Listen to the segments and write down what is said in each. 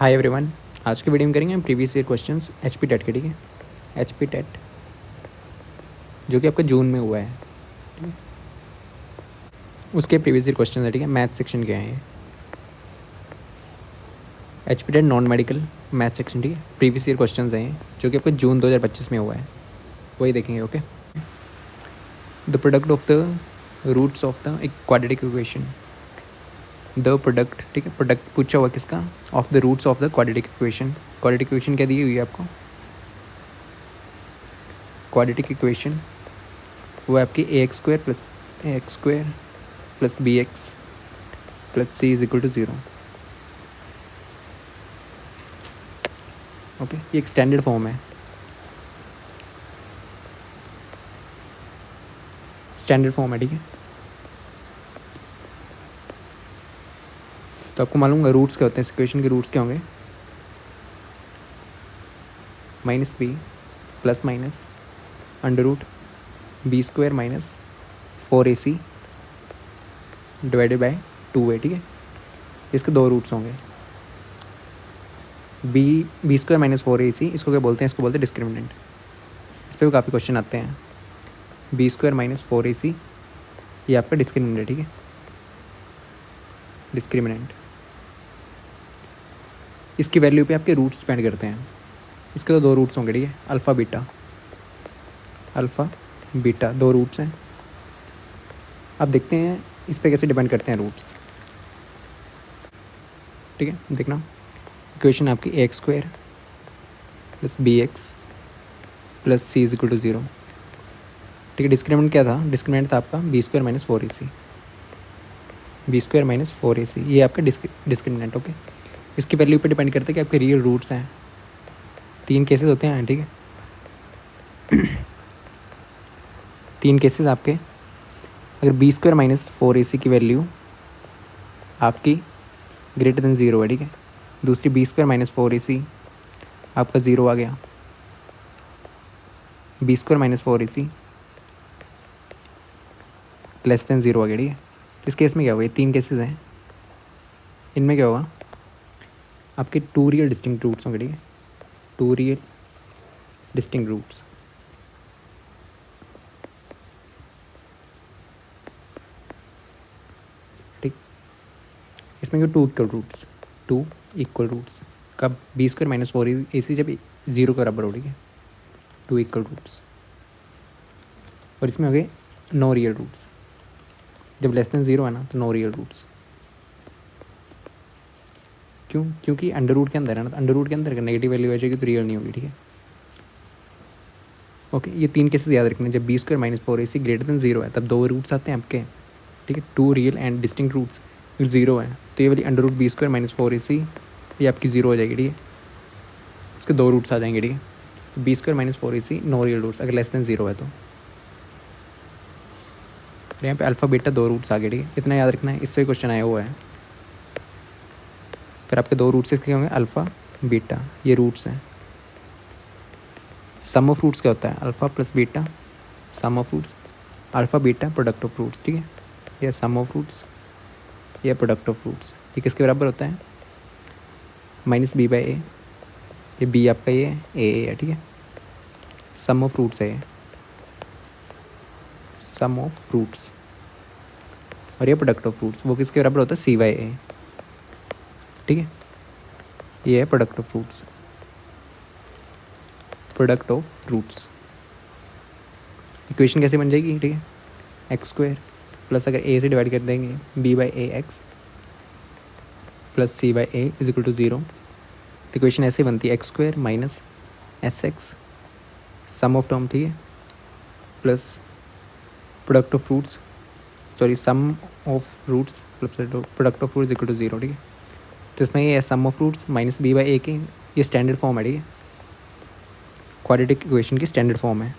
Hi everyone. आज की video में करेंगे हम previous year questions HP TET के। ठीक है, एचपी टेट जो कि आपका जून में हुआ है, ठीक है, उसके प्रीवियस ईयर क्वेश्चन है। ठीक है, मैथ सेक्शन के हैं ये। HP TET non medical math section, ठीक है, प्रीवियस ईयर क्वेश्चन हैं ये, जो कि आपका जून 2025 में हुआ है, वही देखेंगे। Okay, the product of the roots of the quadratic equation. The product, ठीक है, प्रोडक्ट पूछा हुआ किसका, of the roots of the quadratic equation. Quadratic equation क्या दी हुई है आपको? क्वाड्रेटिक इक्वेशन वो आपकी a x square plus b x plus c is equal to 0। Okay, ये एक स्टैंडर्ड फॉर्म है, स्टैंडर्ड फॉर्म है। ठीक है, तो आपको मालूम है रूट्स क्या होते हैं, इस इक्वेशन के रूट्स क्या होंगे? Minus b plus minus under root b square minus 4ac divided by 2a। ठीक है, इसके दो रूट्स होंगे। बी स्क्वायर माइनस 4ac, इसको क्या बोलते हैं? इसको बोलते हैं डिस्क्रिमिनेंट। इस पर भी काफ़ी क्वेश्चन आते हैं। बी स्क्वायर माइनस 4ac ये आपका डिस्क्रिमिनेंट है। ठीक है, डिस्क्रिमिनेंट, इसकी वैल्यू पे आपके रूट्स डिपेंड करते हैं। इसके तो दो रूट्स होंगे। ठीक है, अल्फ़ा बीटा दो रूट्स हैं। अब देखते हैं इस पे कैसे डिपेंड करते हैं रूट्स। ठीक है, देखना, इक्वेशन आपकी a x square plus b x plus c is equal to 0। ठीक है, डिस्क्रिमिनेंट क्या था? डिस्क्रिमिनेंट था आपका b square minus 4ac, b square minus 4ac ये आपका डिस्क्रिमिनेंट। ओके, इसकी वैल्यू पे डिपेंड करता है कि आपके रियल रूट्स हैं। तीन केसेस होते हैं। ठीक है, तीन केसेस आपके, अगर बी स्क्वायर माइनस 4ac की वैल्यू आपकी ग्रेटर देन 0 है। ठीक है, दूसरी बी स्क्वायर माइनस 4ac आपका 0 आ गया, b square minus 4ac less than 0 आ गया। ठीक है, तो इस केस में क्या होगा? ये तीन केसेस हैं, इनमें क्या होगा? आपके टू रियल डिस्टिंक्ट रूट्स होंगे। ठीक है, टू रियल डिस्टिंक्ट रूट्स। ठीक, इसमें क्या? टू इक्वल रूट्स कब? बी स्क्वायर माइनस 4ac जब 0 के बराबर हो। ठीक है, टू इक्वल रूट्स। और इसमें हो गए नो रियल रूट्स, जब लेस देन 0 है ना तो नो रियल रूट्स। क्यों? क्योंकि अंडर रूट के अंदर है ना, तो अंडर रूट के अंदर अगर नेगेटिव वैल्यू आ जाएगी तो रियल नहीं होगी। ठीक है, ओके, ये तीन केसेस याद रखने। जब b square minus 4ac greater than 0 है तब दो रूट्स आते हैं आपके। ठीक है, two real and distinct roots. फिर 0 है तो ये वाली under root b square minus 4ac ये आपकी 0 हो जाएगी। ठीक है, इसके दो रूट्स आ जाएंगे। ठीक है, तो b square minus 4ac no real roots अगर लेस देन 0 है तो। यहाँ पे अल्फ़ा बीटा दो रूट्स आ गए। ठीक है, इतना याद रखना है, इससे क्वेश्चन आया हुआ है। फिर आपके दो रूट्स इसके होंगे अल्फ़ा बीटा, ये रूट्स हैं। सम ऑफ रूट्स क्या होता है? Alpha plus beta sum of roots, alpha beta product of roots. ठीक है, ये सम ऑफ रूट्स, ये प्रोडक्ट ऑफ रूट्स। ये किसके बराबर होता है? Minus b by a. ये बी आपका ये ए है। ठीक है, सम ऑफ रूट्स है ये, सम ऑफ फ्रूट्स। और ये प्रोडक्ट ऑफ फ्रूट्स वो किसके बराबर होता है? सी बाई ए। ठीक है, ये है product of fruits, product of fruits. Equation कैसे बन जाएगी? ठीक है, एक्स स्क्वायर प्लस अगर ए से डिवाइड कर देंगे b by a x plus c by a is equal to 0। तो इक्वेशन ऐसे बनती है x square minus s x sum of term, ठीक है, plus product of fruits, sorry sum of roots product of fruits equal to 0। ठीक है, तो इसमें ये sum of fruits minus b by a की ये स्टैंडर्ड फॉर्म है। ठीक है, क्वाड्रेटिक इक्वेशन की स्टैंडर्ड फॉर्म है।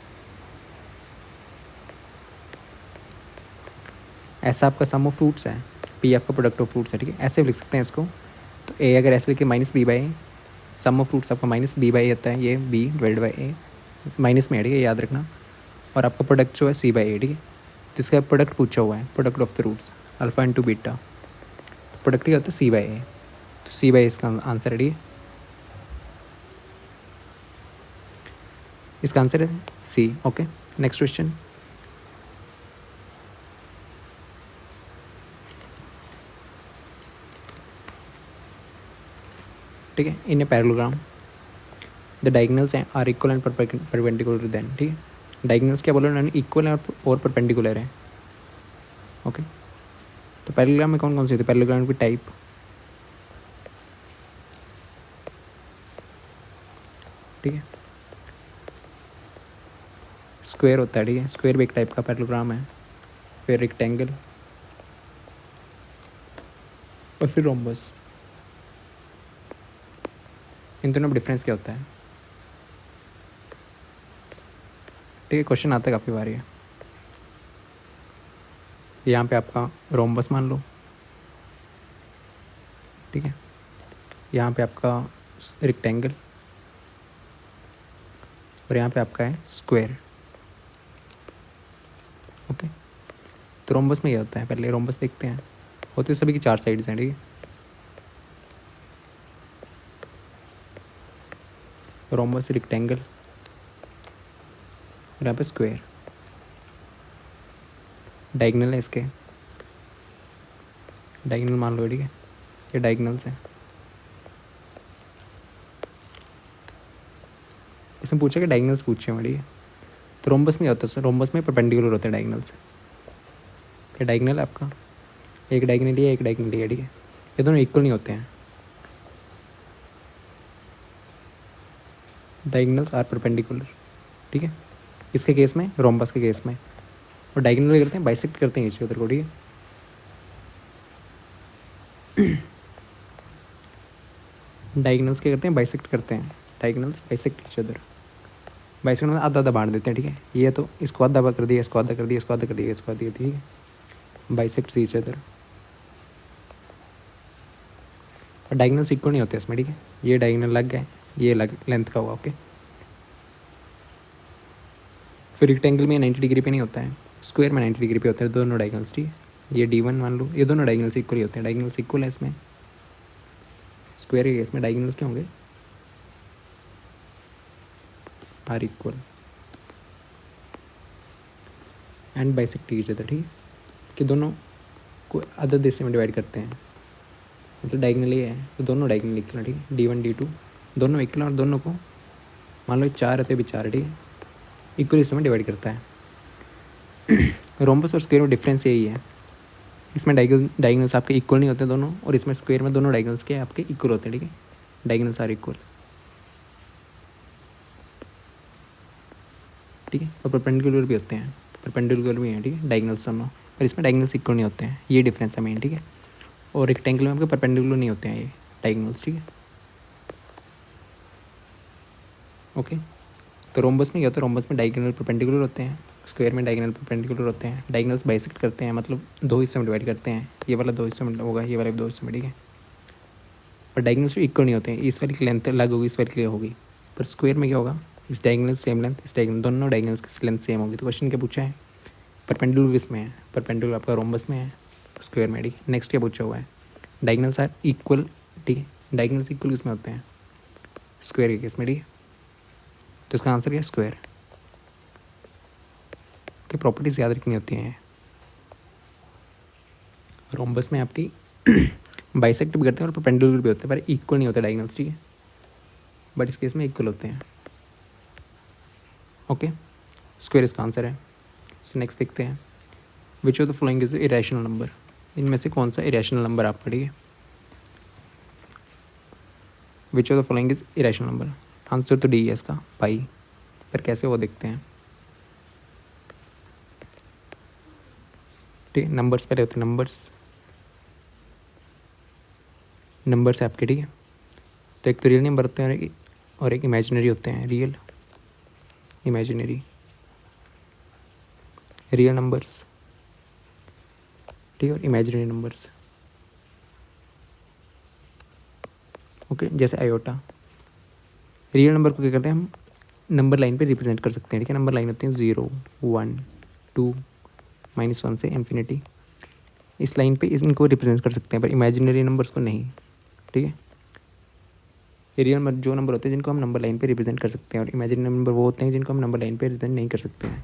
ऐसा आपका सम ऑफ फ्रूट्स है, पी आपका प्रोडक्ट ऑफ फ्रूट्स है। ठीक है, ऐसे भी लिख सकते हैं इसको। तो ए अगर ऐसे लिखे minus b by sum of fruits आपका माइनस बी बाई आता है, ये b divide by a minus में है। ठीक है, याद रखना। और आपका प्रोडक्ट जो है सी बाई ए। ठीक है, तो इसका प्रोडक्ट पूछा हुआ है, product of the roots alpha into beta, product क्या होता है? C by a. तो सी बाई इसका आंसर है। ठीक है, इसका आंसर है सी। Okay, next question. ठीक है, in a parallelogram the diagonals are equal and perpendicular then. ठीक है, डायगोनल्स क्या बोल रहे हैं, इक्वल और परपेंडिकुलर है। ओके, तो पैरेललोग्राम में कौन कौन सी होती है, पैरेललोग्राम की टाइप। ठीक है, स्क्वायर होता है। ठीक है, स्क्वायर भी एक टाइप का पैरेललोग्राम है, फिर रेक्टेंगल और फिर रोम्बस। इन दोनों में डिफरेंस क्या होता है। ठीक है, क्वेश्चन आता है काफ़ी बार ये। यहाँ पे आपका रोम्बस मान लो। ठीक है, यहाँ पे आपका रेक्टेंगल और यहाँ पे आपका है स्क्वायर। ओके, तो रोम्बस में क्या होता है, पहले रोम्बस देखते हैं। होते सभी की 4 साइड्स हैं। ठीक है, रोम्बस रेक्टेंगल और यहाँ पे स्क्वायर। डायगोनल है इसके, डायगोनल मान लो। ठीक है, ये डायगोनल्स है। इसमें पूछा कि डायगोनल्स पूछे हैं। ठीक है, तो रोम्बस में होता है, रोम्बस में परपेंडिकुलर होते हैं डायगोनल्स। ये डायगोनल है आपका, एक डायगोनल है, एक डायगोनल है। ठीक है, ये दोनों इक्वल नहीं होते हैं। Diagonals are perpendicular. ठीक है, इसके केस में, रोम्बस के केस में। और डायगोनल करते हैं, बाइसेक्ट करते हैं इसी उधर को। ठीक है, डायगोनल्स क्या करते हैं, बाइसेक्ट करते हैं। Diagonals bisect each other. Bisect में आधा आधा बांट देते हैं। ठीक है, ये तो इसको आधा कर दिया, इसको आधा कर दिया, इसको आधा कर दिया, इसको आधा कर दिया। ठीक है, बाइसेक्ट इच अदर। और डायगोनल्स इक्वल नहीं होते इसमें। ठीक है, ये डायगोनल लग गए, ये अलग लेंथ का हुआ। ओके, फिर रेक्टेंगल में 90 डिग्री पे नहीं होता है, स्क्वायर में 90 डिग्री पे होते हैं दोनों डायगोनल्स। ठीक है, ये D1 मान लो, ये दोनों डायगोनल्स इक्वल ही होते हैं। डायगोनल्स इक्वल है इसमें, स्क्वायर के केस में डायगोनल्स क्या होंगे, are equal and bisect each other. ठीक है, कि दोनों को अदर दिशा में डिवाइड करते हैं, मतलब डायगोनल ये है तो दोनों डायगोनल इक्वल है। ठीक है, D1 D2 दोनों इक्वल, और दोनों को मान लो 4 रहते भी 4। ठीक है, इक्वल हिस्से में डिवाइड करता है। रोम्बस और स्क्वायर में डिफरेंस यही है, इसमें डायगोनल्स आपके इक्वल नहीं होते दोनों, और इसमें स्क्वायर में दोनों डायगोनल्स के आपके इक्वल होते हैं। ठीक है, डायगोनल्स आर इक्वल। ठीक है, और परपेंडिकुलर भी होते हैं, परपेंडिकुलर भी हैं। ठीक है, डायगोनल्स दोनों, पर इसमें डायगोनल्स इक्वल नहीं होते हैं, ये डिफरेंस है मेन। ठीक है, और रेक्टेंगल में आपके परपेंडिकुलर नहीं होते हैं ये डायगोनल्स। ठीक है, ओके, तो रोम्बस में क्या होता है, रोम्बस में डायगोनल परपेंडिकुलर होते हैं, स्क्वायर में डायगोनल परपेंडिकुलर होते हैं। डायगोनल्स बाइसेक्ट करते हैं, मतलब 2 हिस्सों में डिवाइड करते हैं, ये वाला 2 हिस्सों में होगा, ये वाला 2 हिस्सों में। ठीक है, पर डायगोनल्स इक्वल नहीं होते हैं, इस वाली की लेंथ अलग होगी, इस वाली की होगी। पर स्क्वायर में क्या होगा, इस डायगोनल सेम लेंथ, इस डायगोनल, दोनों डायगोनल्स की लेंथ सेम होगी। तो क्वेश्चन क्या पूछा है, परपेंडिकुलर किसमें है, परपेंडिकुलर आपका रोम्बस में है, स्क्वायर में। ठीक है, नेक्स्ट क्या पूछा हुआ है, डायगोनल्स आर इक्वल। ठीक है, डायगोनल्स इक्वल किसमें होते हैं, स्क्वायर के केस में। ठीक है, तो इसका आंसर क्या है, स्क्वायर। की प्रॉपर्टीज याद रखनी होती हैं। रोम्बस में आपकी बाइसेक्ट भी करते हैं और परपेंडिकुलर भी होते हैं, पर इक्वल नहीं होते डायगोनल्स। ठीक है, बट इस केस में इक्वल होते हैं। ओके, स्क्वायर इसका आंसर है। सो नेक्स्ट देखते हैं, which of the following is irrational number. इनमें से कौन सा इरेशनल नंबर आपका। ठीक है, which of the following is irrational number, answer तो डी है इसका, पाई। पर कैसे वो देखते हैं। ठीक है, नंबर्स पहले होते हैं, नंबर्स है आपके। ठीक है, तो एक तो रियल नंबर होते हैं और एक इमेजिनरी होते हैं, रियल इमेजिनरी। रियल नंबर्स, ठीक है, और इमेजिनरी नंबर्स। ओके, जैसे आयोटा। रियल नंबर को क्या करते हैं हम, नंबर लाइन पे रिप्रेजेंट कर सकते हैं। ठीक है, नंबर लाइन होती है 0 1 2 -1 से इन्फिनिटी। इस लाइन पे इनको रिप्रेजेंट कर सकते हैं, पर इमेजिनरी नंबर्स को नहीं। ठीक है, ये रियल नंबर जो नंबर होते हैं जिनको हम नंबर लाइन पे रिप्रेजेंट कर सकते हैं, और इमेजिनरी नंबर वो होते हैं जिनको हम नंबर लाइन पे रिप्रेजेंट नहीं कर सकते हैं।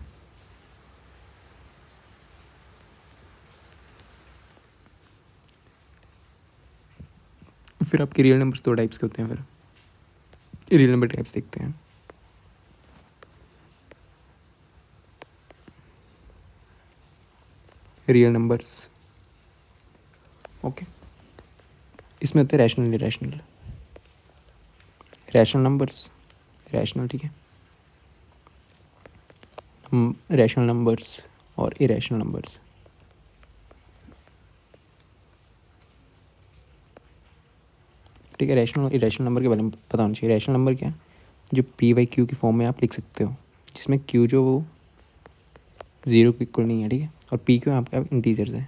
फिर आपके रियल नंबर्स दो टाइप्स के होते हैं। फिर रियल नंबर टाइप्स देखते हैं। रियल नंबर्स, ओके, इसमें होते हैं rational irrational. Rational numbers, rational, ठीक है, रैशनल नंबर्स और इरेशनल नंबर्स। ठीक है, रैशनल और इरेशनल नंबर के बारे में पता होना चाहिए। रैशनल नंबर क्या है? जो पी बाई क्यू की फॉर्म में आप लिख सकते हो, जिसमें क्यू जो वो 0 के इक्वल नहीं है, ठीक है, और पी क्यू आपका इंटीजर्स है,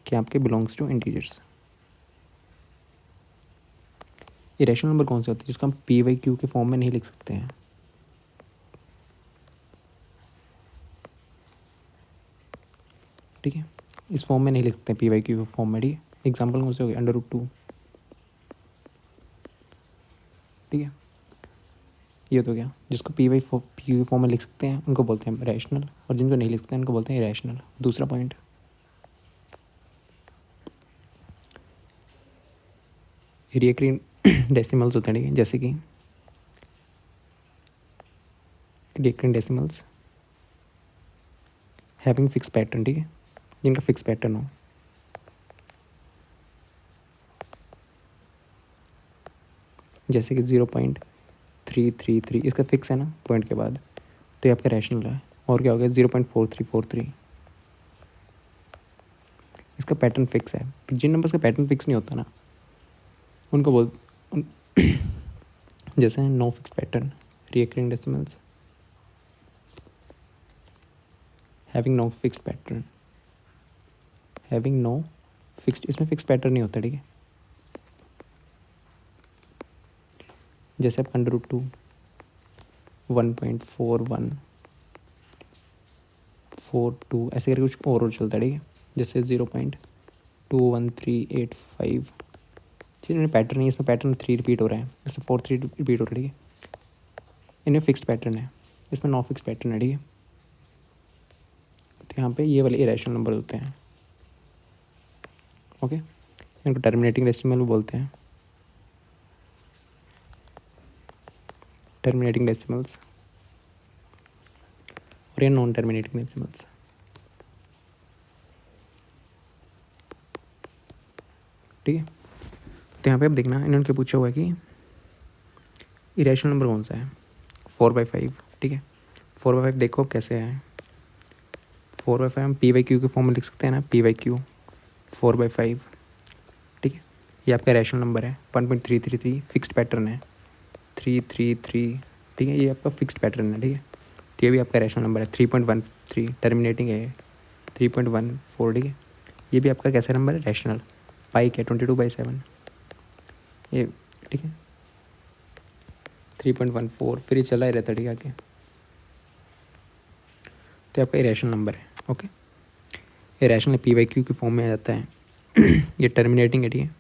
कि आपके belongs to integers. Irrational number कौन से होते हैं? जिसको हम पी बाई क्यू के फॉर्म में नहीं लिख सकते हैं। ठीक है, इस फॉर्म में नहीं लिख सकते पी बाई क्यू के फॉर्म में, ठीक है। एग्जाम्पल कौन से हो गए? √2, ठीक है, ये तो क्या, जिसको पी बाई क्यू के फॉर्म में लिख सकते हैं उनको बोलते हैं रैशनल, और जिनको नहीं लिख सकते हैं उनको बोलते हैं इरेशनल। दूसरा पॉइंट, रिकरिंग डेसिमल्स होते हैं, ठीक है, जैसे कि recurring decimals having fix pattern, ठीक है, जिनका फिक्स पैटर्न हो। जैसे कि 0.333 इसका फिक्स है ना पॉइंट के बाद, तो ये आपका रैशनल है। और क्या हो गया? 0.4343 इसका पैटर्न फिक्स है। जिन नंबर्स का पैटर्न फिक्स नहीं होता ना उनको उन, जैसे no fix pattern, recurring decimals having no fix pattern, having no fixed, इसमें फिक्स पैटर्न नहीं होता, ठीक है। जैसे आप √2 1.4142 ऐसे करके कुछ और चलता है, ठीक है। जैसे 0.21385, ठीक है, पैटर्न नहीं, इसमें पैटर्न 3 रिपीट हो रहा है, इसमें 4 3 रिपीट हो रहा है, ठीक है। इनमें फिक्स्ड पैटर्न है, इसमें नो फिक्स पैटर्न है, ठीक है। तो यहाँ पे ये वाले इरेशनल नंबर होते हैं, ओके। इनको टर्मिनेटिंग डेसिमल भी बोलते हैं, टर्मिनेटिंग डेसिमल्स, और ये नॉन टर्मिनेटिंग डेसिमल्स। ठीक है, तो यहाँ पे आप देखना इन्होंने क्या पूछा हुआ है कि इरेशनल नंबर कौन सा है? 4/5, ठीक है। 4/5 देखो कैसे है। 4/5 हम पी बाई क्यू के फॉर्म में लिख सकते हैं ना, पी बाई क्यू 4/5, ठीक है। ये आपका रैशनल नंबर है। 1.333 फिक्स्ड पैटर्न है, 333, ठीक है, ये आपका फिक्स्ड पैटर्न है, ठीक है। तो ये भी आपका रैशनल नंबर है। 3.13 टर्मिनेटिंग है, 3.14, ठीक है। ये भी आपका कैसा नंबर है? रैशनल। पाई क्या? 22/7, ये, ठीक है। 3.14 फिर ये चला ही रहता है, ठीक है, आगे। तो आपका इरेशनल नंबर है, okay. Irrational P by q के फॉर्म में आ जाता है। ये टर्मिनेटिंग है, ठीक है,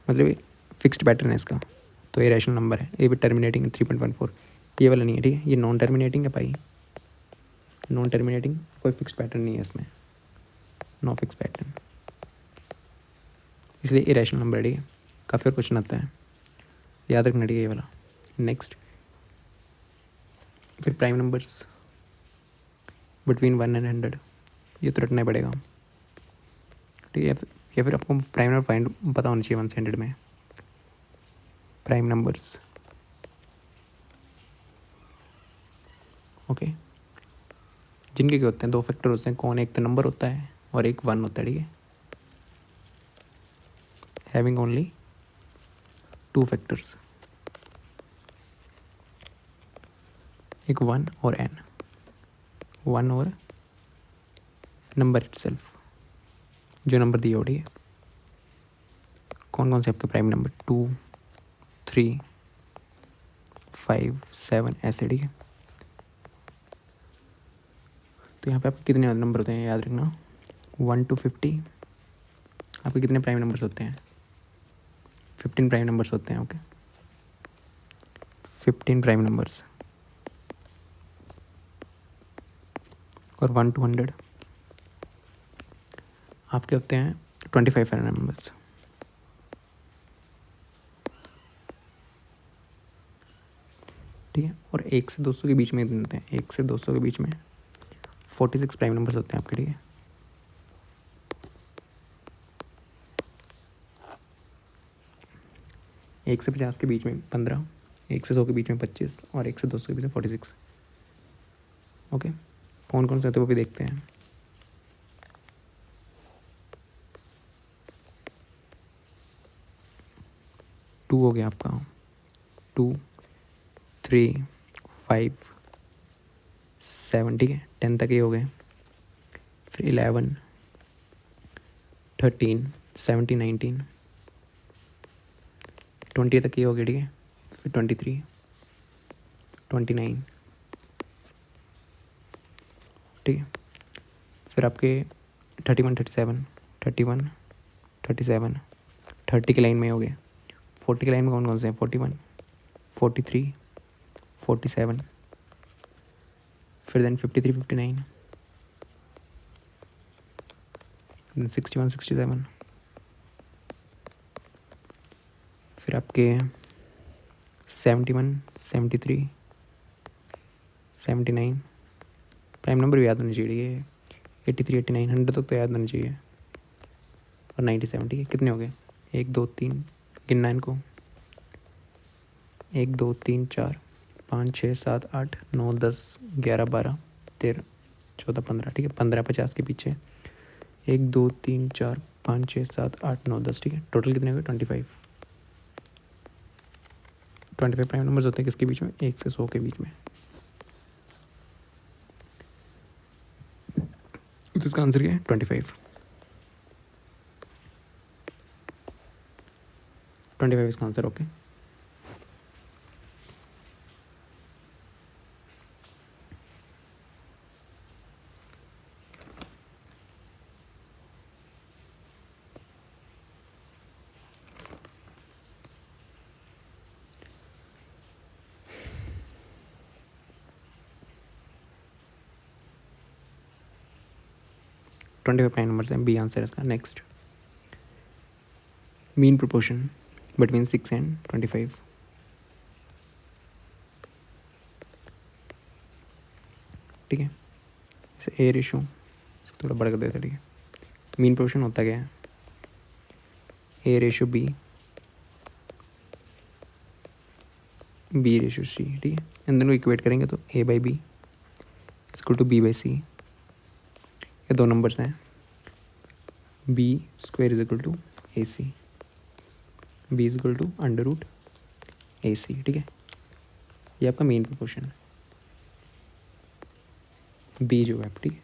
मतलब फिक्स्ड पैटर्न है इसका, तो इरेशनल नंबर है। ये भी टर्मिनेटिंग है 3.14, ये वाला नहीं है, ठीक है। ये नॉन टर्मिनेटिंग है पाई, नॉन टर्मिनेटिंग, कोई फिक्स पैटर्न नहीं है इसमें, नो फिक्स पैटर्न, इसलिए इरेशनल नंबर है, ठीक है। काफ़ी और क्वेश्चन आता है, याद रखना, ठीक है, ये वाला। नेक्स्ट, फिर प्राइम नंबर्स बिटवीन 1 and 100, ये तो रटना ही पड़ेगा, ठीक है। या फिर आपको प्राइम नंबर फाइंड पता होना चाहिए 1 से 100 में। प्राइम नंबर्स, ओके, जिनके क्या होते हैं? 2 फैक्टर होते हैं। कौन? एक तो नंबर होता है और एक 1 होता है, ठीक है। हैविंग ओनली 2 फैक्टर्स, एक 1 और n, 1 और नंबर इटसेल्फ, जो नंबर दिए हो, ठीक है। कौन कौन से आपके प्राइम नंबर? 2 3 5 7 ऐसे, ठीक है। तो यहाँ पे आपके कितने नंबर होते हैं याद रखना? 1 to 50 आपके कितने प्राइम नंबर्स होते हैं? 15 प्राइम नंबर्स होते हैं। ओके, 15 प्राइम नंबर्स और 1 to 100 आपके होते हैं 25 प्राइम नंबर्स। ठीक है, और 1 से 200 के बीच में देते हैं, 1 से 200 के बीच में 46 प्राइम नंबर्स होते हैं आपके। ठीक है, एक से 50 के बीच में 15, 1 से 100 के बीच में 25 और 1 से 200 के बीच में 46। ओके, कौन कौन से होते हैं वो भी देखते हैं। टू हो गया आपका, 2, 3, 5, 7। ठीक है, 10 तक ये हो गए। फिर 11, 13, 17, 19, 20 तक ये हो गया। ठीक है, फिर 23, 29। ठीक है, फिर आपके 31, 37, 31, 37, 30 के लाइन में हो गए। 40 के लाइन में कौन कौन से हैं? 41, 43, 47, फिर देन 53, 59, देन 61, 67, फिर आपके 71, 73, 79। प्राइम नंबर भी याद होनी चाहिए। 83, 89, 100 तक तो याद होनी चाहिए। और 97। ठीक है, कितने हो गए? 1, 2, 3, गिनना इनको। 1, 2, 3, 4, 5, 6, 7, 8, 9, 10, 11, 12, 13, 14, 15। ठीक है, 15, 50 के पीछे 1, 2, 3, 4, 5, 6, 7, 8, 9, 10। ठीक है, टोटल कितने हो गए? 25। 25 प्राइम नंबर्स होते हैं किसके बीच में? 1 से 100 के बीच में। तो इसका आंसर क्या है? 25। 25 इसका answer. Okay, twenty five prime numbers हैं, बी आंसर है इसका। Next, mean proportion between 6 and 25। ठीक है, जैसे ए रेशो इसको थोड़ा बड़ा कर देते हैं। ठीक है, मीन प्रोपोर्शन होता क्या है? A ratio b, b ratio c. ठीक है, इन दोनों को इक्वेट करेंगे तो a by b equal to b by c. ये दो नंबर्स हैं, b square is equal to a c, b is equal to under root a c. ठीक है, ये आपका मेन प्रोपोर्शन है, बी जो है। ठीक है,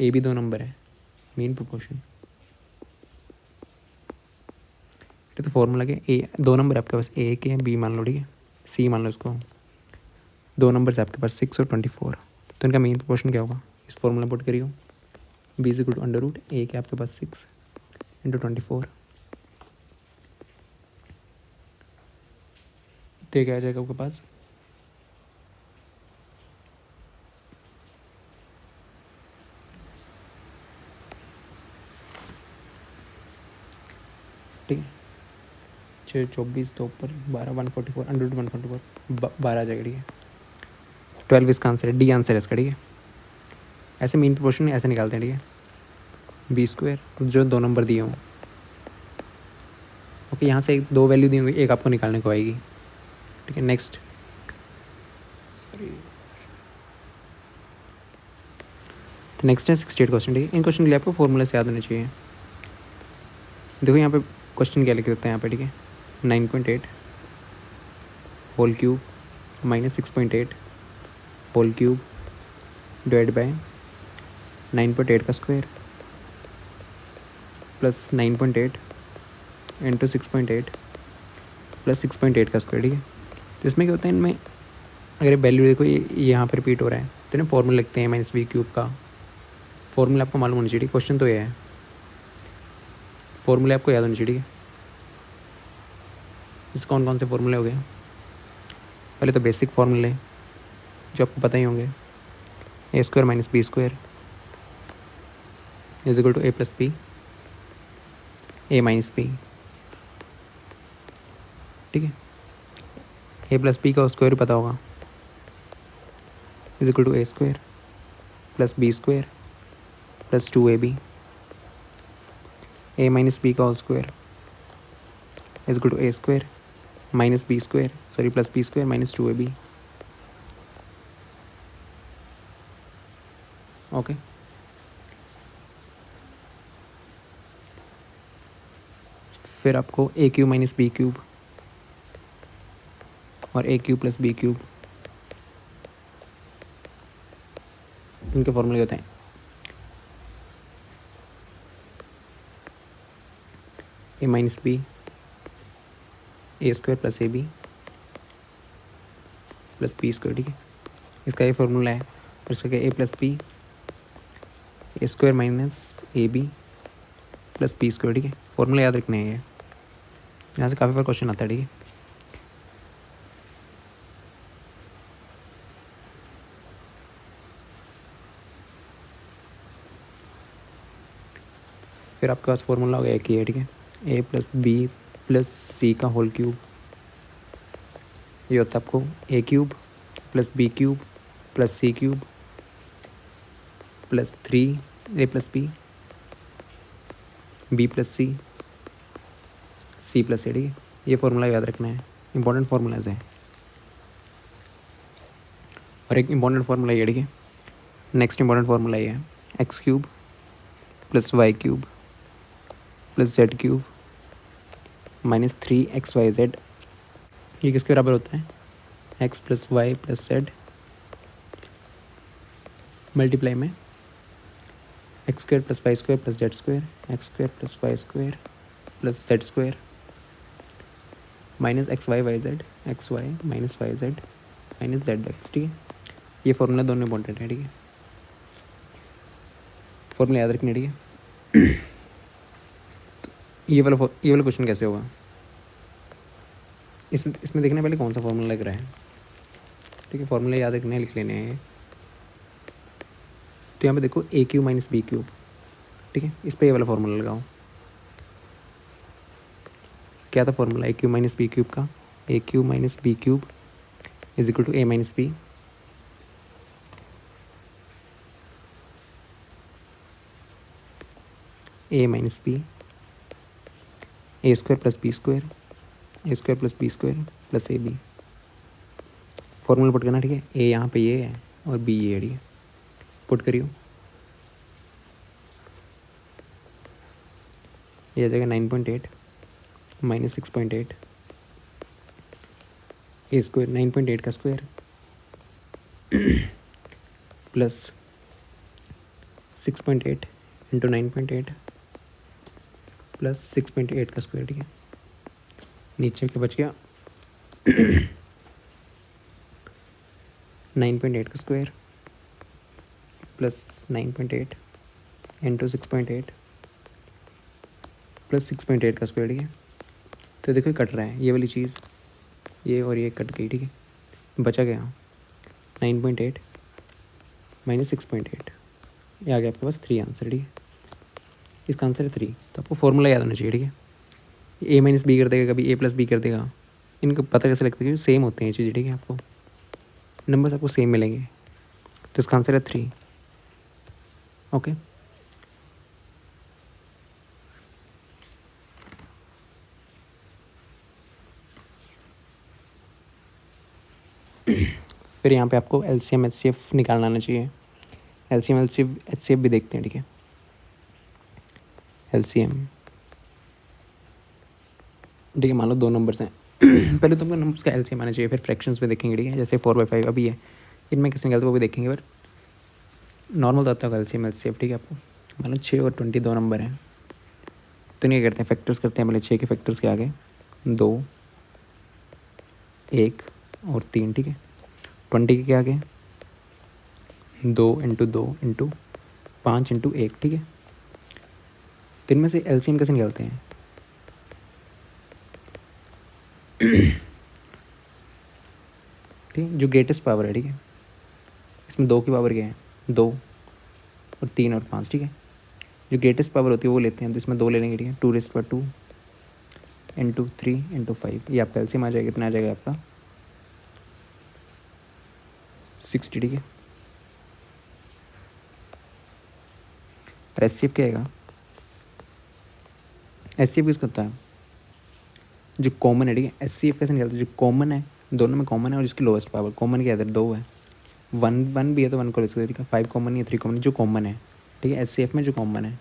ए भी दो नंबर है, मेन प्रोपोर्शन। तो फॉर्मूला क्या? ए दो नंबर आपके पास, ए के बी मान लो। ठीक है, सी मान लो इसको। दो नंबर्स आपके पास 6 और 24, तो इनका मेन प्रोपोर्शन क्या होगा? इस फॉर्मूला पुट करिए, b is equal to under root a के आपके पास 6 इंटू 24। तो क्या आ जाएगा आपके पास? ठीक है, 6, 24, 2 ऊपर 12, 144 अंडर रूट 144, 12 आ जाएगा। ठीक है, 12 इसका आंसर है, डी आंसर है इसका। ठीक है, ऐसे मीन प्रोपोर्शन ऐसे निकालते हैं। ठीक है, बी स्क्वायर जो दो नंबर दिए हों। ओके, यहाँ से एक दो वैल्यू दी होंगी, एक आपको निकालने को आएगी। ठीक है, नेक्स्ट, तो नेक्स्ट है 68 क्वेश्चन। ठीक है, इन क्वेश्चन के लिए आपको फॉर्मूला से याद होने चाहिए। देखो यहाँ पे क्वेश्चन क्या लिख देते हैं यहाँ पे। ठीक है, 9.8 whole cube minus 6.8 whole cube divide by 9.8 का स्क्वायर प्लस 9.8 इंटू 6.8 प्लस 6.8 का स्क्वायर। ठीक है, तो इसमें क्या होता है, इनमें अगर वैल्यू देखो ये यहाँ पर रिपीट हो रहा है, तो ना फॉर्मूला लिखते हैं माइनस बी क्यूब का। फॉर्मूला आपको मालूम होना चाहिए। क्वेश्चन तो ये है, फॉर्मूला आपको याद होनी चाहिए। ठीक है, इस कौन कौन से फॉर्मूले हो गए? पहले तो बेसिक फॉर्मूले जो आपको पता ही होंगे, a square minus b square is equal to a plus b, a minus b, ठीक है। ए प्लस बी का स्क्वायर पता होगा, is equal to a square plus b square plus 2ab, a minus b का whole square is equal to a square minus b square sorry plus b square minus 2ab। Okay, फिर आपको a cube minus b cube और a cube plus b cube, इनके फॉर्मूले होते हैं a minus b a square plus a b plus b square, ठीक है। इसका ये फॉर्मूला है। और इसका क्या, a plus b a square minus a b plus b square, ठीक है। फॉर्मूला याद रखने हैं ये, यहाँ से काफ़ी बार क्वेश्चन आता है, ठीक है। फिर आपके पास फॉर्मूला हो गया एक ये, ठीक है, a plus b plus c का होल क्यूब, ये होता है आपको a cube plus b cube plus c cube plus 3 a plus b plus c plus a, ठीक है। ये फॉर्मूला याद रखना है, इंपॉर्टेंट फार्मूलाज हैं। और एक इंपॉर्टेंट फार्मूला ये, ठीक है, नेक्स्ट इंपॉर्टेंट फार्मूला ये है x cube plus y cube plus z cube minus 3xyz, ये किसके बराबर होता है, x plus y plus z multiply में x square plus y square plus z square, x square plus y square plus z square minus x y z, x y minus y z minus z x, ठीक है। ये formula दोनों important है, ठीक है, formula याद रखना, ठीक है। ये वाला क्वेश्चन कैसे होगा, इसमें देखने पहले कौन सा फॉर्मूला लग रहा है, ठीक है। फॉर्मूला याद रखने लिख लेने हैं। तो यहाँ पे देखो ए क्यूब माइनस बी क्यूब, ठीक है, इस पर ये वाला फॉर्मूला लगाओ। क्या था formula a cube minus b cube का, a cube minus b cube is equal to a minus b, a minus b a square plus b square a square plus b square plus a b. Formula put करना, ठीक है। A यहाँ पे ये है और B ये है, ठीक है, पुट करियो। ये आ जाएगा 9.8 माइनस 6.8, ए स्क्वायर 9.8 का स्क्वायर प्लस 6.8 इंटू 9.8 प्लस 6.8 का स्क्वायर, ठीक है। नीचे के बच गया 9.8 का स्क्वायर प्लस 9.8 इंटू 6.8 प्लस 6.8 का स्क्वायर, ठीक है। तो देखो ये कट रहा है, ये वाली चीज़, ये और ये कट गई, ठीक है। बचा गया 9.8 माइनस 6.8, ये आ गया आपके पास 3 आंसर, ठीक है। इसका आंसर है 3। तो आपको फॉर्मूला याद होना चाहिए, ठीक है। ए माइनस बी कर देगा, कभी ए प्लस बी कर देगा, इनको पता कैसे लगता है कि सेम होते हैं ये चीज़ें, ठीक है। आपको नंबर्स आपको सेम मिलेंगे, तो इसका आंसर है 3। ओके, फिर यहाँ पे आपको एलसीएम एचसीएफ निकालना आना चाहिए। एलसीएम एचसीएफ भी देखते हैं, ठीक है। एलसीएम, ठीक है, मान लो 2 नंबर्स हैं पहले तुमको नंबर्स का एलसीएम आना चाहिए, फिर फ्रैक्शंस में देखेंगे, ठीक है। जैसे 4/5 अभी है, इनमें किसने निकालते वो भी देखेंगे, पर नॉर्मल तो आता होगा एलसीएम एचसीएफ, ठीक है। आपको मान लो 6 और 20 2 नंबर हैं, तो नहीं करते हैं, फैक्टर्स करते हैं। पहले 6 के फैक्टर्स के आगे 2 1 और 3, ठीक है। 20 के आगे 2 इंटू 2 इंटू 5 इंटू 1, ठीक है। तो इनमें से एलसीएम कैसे निकालते हैं ठीक है, जो ग्रेटेस्ट पावर है, ठीक है, इसमें 2 की पावर क्या है, 2 और 3 और 5, ठीक है, जो ग्रेटेस्ट पावर होती है वो लेते हैं, तो इसमें 2 ले लेंगे, ठीक है, 2⁻2 इंटू 3 इंटू 5, ये आपका एलसीएम आ जाएगा, कितना आ जाएगा आपका 60, ठीक है। और एचसीएफ क्या आएगा, एचसीएफ किसका होता है, जो कॉमन है, ठीक है, एचसीएफ कैसे निकलता है, जो कॉमन है, दोनों में कॉमन है और जिसकी लोएस्ट पावर, कॉमन क्या है, 2 है, 1 भी है तो 1 को ले सकते, ठीक है, 5 कॉमन नहीं है, 3 कॉमन, जो कॉमन है, ठीक है, एचसीएफ में जो कॉमन है,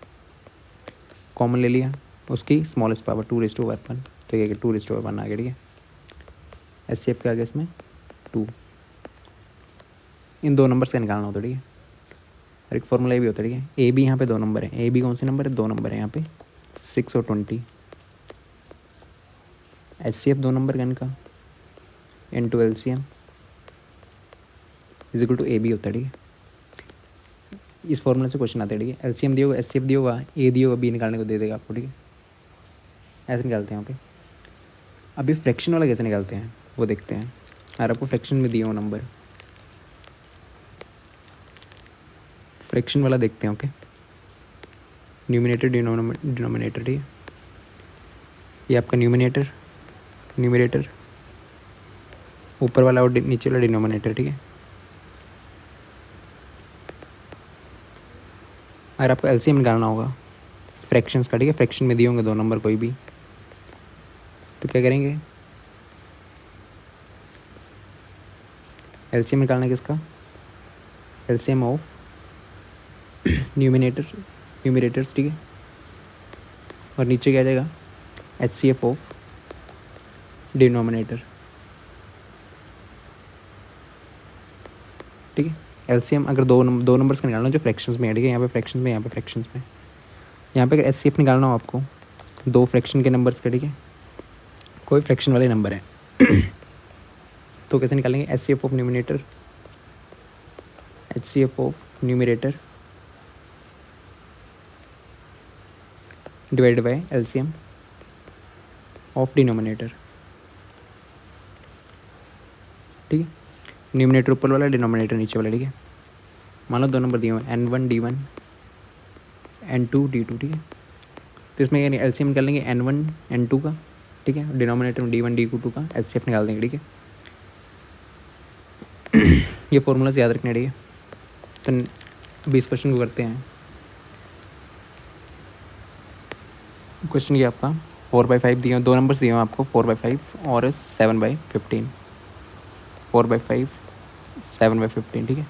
कॉमन ले लिया, उसकी स्मॉलेस्ट पावर 2⁻1, ठीक है, 2⁻1 आ गया, ठीक है, एचसीएफ क्या आ गया इसमें 2, इन 2 नंबर से निकालना होता है, ठीक है, और एक फॉर्मूला भी होता है, ठीक है, ए बी यहाँ पे 2 नंबर है, ए बी कौन से नंबर है, 2 नंबर है यहाँ पे 6 और 20, एचसीएफ 2 नंबर का इनका into LCM is equal to a b होता है, ठीक है, इस फॉर्मूला से क्वेश्चन आता है, ठीक है, एलसीएम दिया होगा, एचसीएफ दिया होगा, ए दिया होगा, बी निकालने को दे देगा आपको, ठीक है, ऐसे निकालते हैं, ओके। अभी फ्रैक्शन वाला कैसे निकालते हैं वो देखते हैं, और आपको फ्रैक्शन में दिया हो नंबर, फ्रैक्शन वाला देखते हैं, ओके, न्यूमिनेटर डिनोमिनेटर, ठीक है, ये आपका न्यूमिनेटर ऊपर वाला और नीचे वाला डिनोमिनेटर, ठीक है, अगर आपको एलसीएम निकालना होगा फ्रैक्शंस का, ठीक है, फ्रैक्शन में दिए होंगे 2 नंबर कोई भी, तो क्या करेंगे, एलसीएम निकालना है किसका, एलसीएम ऑफ न्यूमिनेटर्स, ठीक है, और नीचे क्या आ जाएगा, एचसीएफ ऑफ डिनोमिनेटर, ठीक है, एलसीएम अगर दो नंबर्स का निकालना जो फ्रैक्शंस में है, ठीक है, यहाँ पे फ्रैक्शंस में, यहाँ पे फ्रैक्शंस में, यहाँ पे अगर एचसीएफ निकालना हो आपको 2 फ्रैक्शन के नंबर्स का, ठीक है, कोई फ्रैक्शन वाले नंबर है तो कैसे निकालेंगे, HCF of numerator divide by LCM of denominator, ठीक है, न्यूमिनेटर ऊपर वाला, डिनोमिनेटर नीचे वाला, ठीक है, मान लो 2 नंबर दिए हुए N1 D1 N2 D2, ठीक है, तो इसमें यानी एलसीएम निकाल लेंगे N1 N2 का, ठीक है, डिनोमिनेटर में D1 D2 का एचसीएफ निकाल देंगे, ठीक है, ये फॉर्मूला से याद रखना, ठीक है, तो 20 क्वेश्चन को करते हैं। क्वेश्चन ये आपका 4/5 दिए, 2 नंबर्स दिए हैं आपको, 4/5 और 7/15, 4/5 7/15, ठीक है,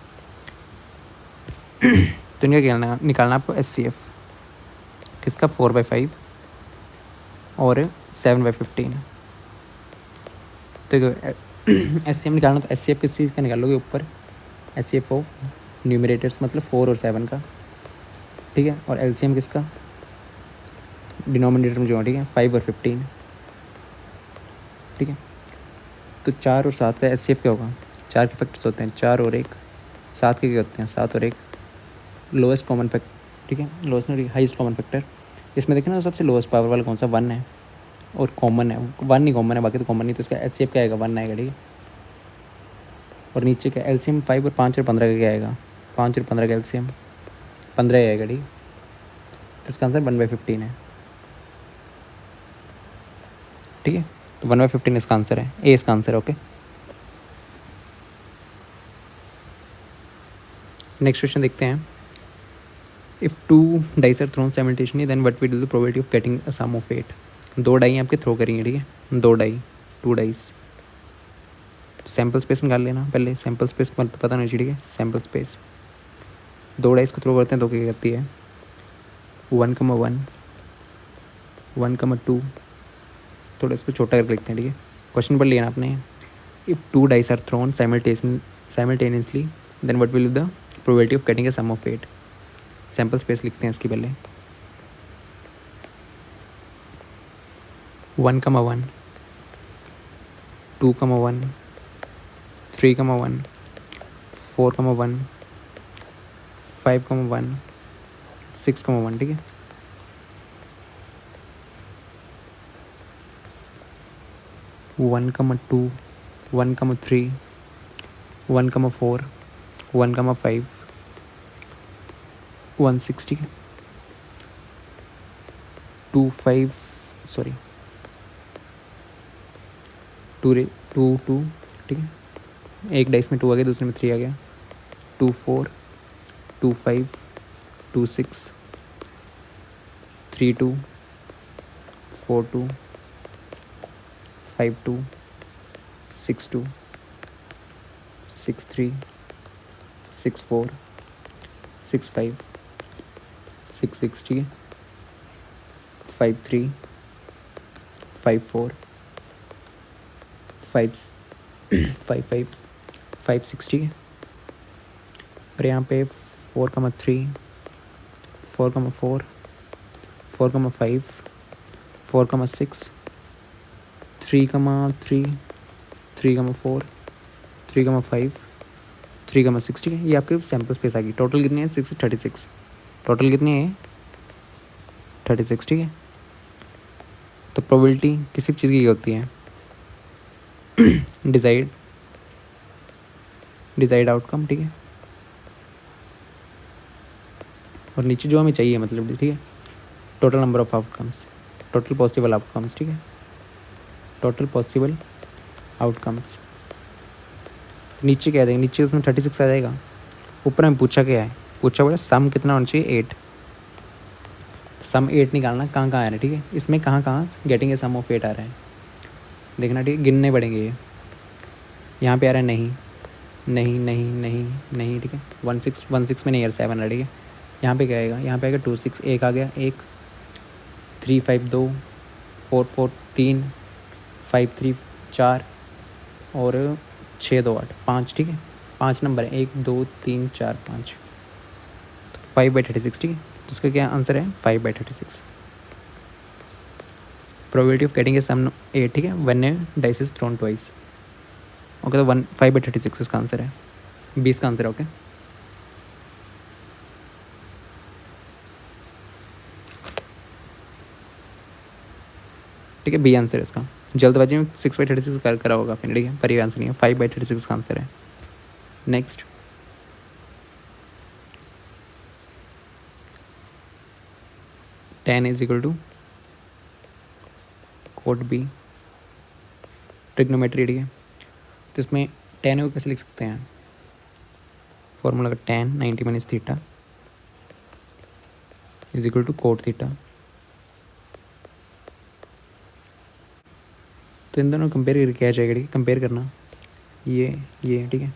तो इनका निकालना आपको एचसीएफ किसका, 4/5 और 7/15, तो एचसीएफ निकालना, तो एचसीएफ किस चीज़ का निकालोगे ऊपर, एचसीएफ ऑफ न्यूमरेटर्स मतलब 4 और 7 का, ठीक है, और एलसीएम किसका, डिनोमिनेटर में जो है, ठीक है, 5 और 15, ठीक है, तो 4 और 7 का एचसीएफ क्या होगा, 4 के फैक्टर्स होते हैं 4 और 1, 7 के क्या होते हैं 7 और 1, लोएस्ट कॉमन फैक्टर, ठीक है, लोएस्ट नहीं हाईएस्ट कॉमन फैक्टर, इसमें देखें ना सबसे लोएस्ट पावर वाला कौन सा, 1 है, और कॉमन है 1 नहीं कॉमन है, बाकी तो कॉमन नहीं, तो इसका एचसीएफ क्या आएगा 1 आएगा, ठीक है, और नीचे का एलसीएम 5 और 5 और 15 का क्या आएगा, 5 और 15 का एलसीएम 15 आएगा, ठीक है, तो इसका आंसर 1/15 है, ठीक है, तो 1/15 इसका आंसर है, ए इसका आंसर है, ओके। नेक्स्ट क्वेश्चन देखते हैं, if 2 dice are thrown simultaneously then what will the probability of getting a sum of 8, 2 die आपके थ्रो करेंगे, ठीक है, 2 डाइस, सैम्पल स्पेस निकाल लेना पहले, सैम्पल स्पेस पता नहीं चाहिए, ठीक है, सैम्पल स्पेस 2 डाइस को थ्रो करते हैं तो क्या करती है, 1,1 1,2, थोड़ा इसको छोटा करके लिखते हैं, ठीक है, क्वेश्चन पढ़ लिया ना आपने, if 2 dice are thrown simultaneously then what will the probability of getting a sum of 8, sample space लिखते हैं इसकी पहले, 1,1 2,1 3,1 4,1 5,1 6,1, ठीक है, 1,2 1,3 1,4, 1,5, 160, 2,5, सॉरी 2, ठीक है, एक डाइस में 2 आ गया, दूसरे में 3 आ गया, 2,4, 2,5, 2,6, 3,2, 4,2, 5,2, 6,2, 6,3, 6,4, 6,5, 6,6, ठीक है, 5,3, 5,4, 5,5, 5,6, ठीक है। और यहाँ पे 4,3, 4,4, 4,5, 4,6, 3,3, 3,4, 3,5, 3,6, ठीक है। ये आपके सैम्पल स्पेस आ गई। टोटल कितनी है? 36। टोटल कितनी है? 36, ठीक है। तो प्रोबेबिलिटी किसी भी चीज़ की होती है डिसाइड आउटकम, ठीक है। और नीचे जो हमें चाहिए मतलब, ठीक है, total number of outcomes, total possible outcomes, ठीक है, टोटल पॉसिबल आउटकम्स। नीचे क्या देंगे? नीचे उसमें 36 आ जाएगा। ऊपर में पूछा क्या है? पूछा बोला सम कितना होना चाहिए? 8। सम 8 निकालना कहाँ कहाँ आ रहा है, ठीक है। इसमें कहाँ कहाँ गेटिंग ए सम ऑफ 8 आ रहा है देखना, ठीक है। गिनने पड़ेंगे ये। यहाँ पे आ रहा है नहीं नहीं नहीं नहीं नहीं, ठीक है। 1,6 में नहीं यार, 7 आ रहा है, ठीक है। यहाँ पे क्या आएगा? यहाँ पे आएगा 2,6, एक आ गया, एक 3, 5, 2, 4, 4, 3, 5, 3, 4 और 6, 2, 8, 5, ठीक है। 5 नंबर है, 1, 2, 3, 4, 5, 5/36, ठीक है। तो इसका क्या आंसर है? 5/36। प्रोबेबिलिटी ऑफ गेटिंग ए सम 8, ठीक है, when A dice is throne twice. Okay, तो 5/36 इसका आंसर है, 20 का आंसर है। ओके, ठीक है, बी आंसर है इसका। जल्दबाजी में 6/36 करा होगा फिर, ठीक है, पर ये आंसर नहीं है। 5/36 का आंसर है। Next, tan is equal to cot b, trigonometry, ठीक है। तो इसमें tan को कैसे लिख सकते हैं? फॉर्मूला का tan 90 - theta is equal to cot theta. तो इन दोनों कंपेयर करके क्या जाएगा, ठीक है, कंपेयर करना ये, ठीक है।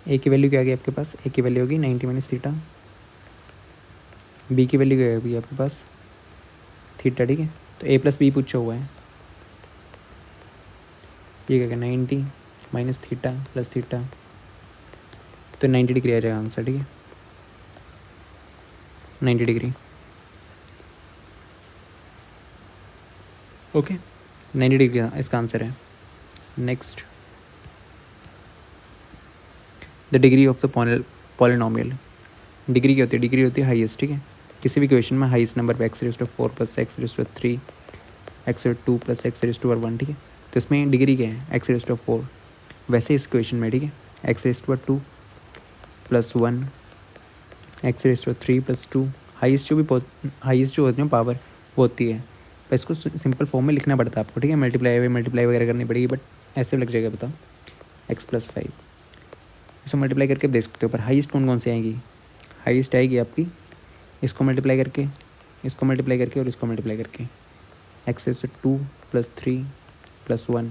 ए की वैल्यू क्या आ गई आपके पास? ए की वैल्यू होगी 90 - थीटा। बी की वैल्यू क्या होगी आपके पास? थीटा, ठीक है। तो ए प्लस बी पूछा हुआ है, ये क्या 90 - थीटा प्लस थीटा, तो 90 डिग्री आ जाएगा आंसर, ठीक है, 90 डिग्री। ओके, 90 डिग्री इसका आंसर है। Next, the degree of the polynomial. Degree क्या होती है? डिग्री होती है हाईएस्ट, ठीक है। किसी भी क्वेश्चन में हाईएस्ट नंबर पे x⁴ + x⁴, x⁴ + x⁴, ठीक है। तो इसमें डिग्री क्या है? x⁴। वैसे इस क्वेश्चन में, ठीक है, x⁴ + 1, x⁴ + 2, हाईएस्ट जो होती है पावर वो होती है। पर इसको सिंपल फॉर्म में लिखना पड़ता है आपको, ठीक है। मल्टीप्लाई वगैरह करनी पड़ेगी, बट ऐसे लग जाएगा, बताओ, x + 5 इसे मल्टीप्लाई करके देख सकते हो। पर हाईएस्ट कौन से आएगी? हाईएस्ट आएगी आपकी इसको मल्टीप्लाई करके, इसको मल्टीप्लाई करके और इसको मल्टीप्लाई करके। x⁴ 2 + 3 + 1,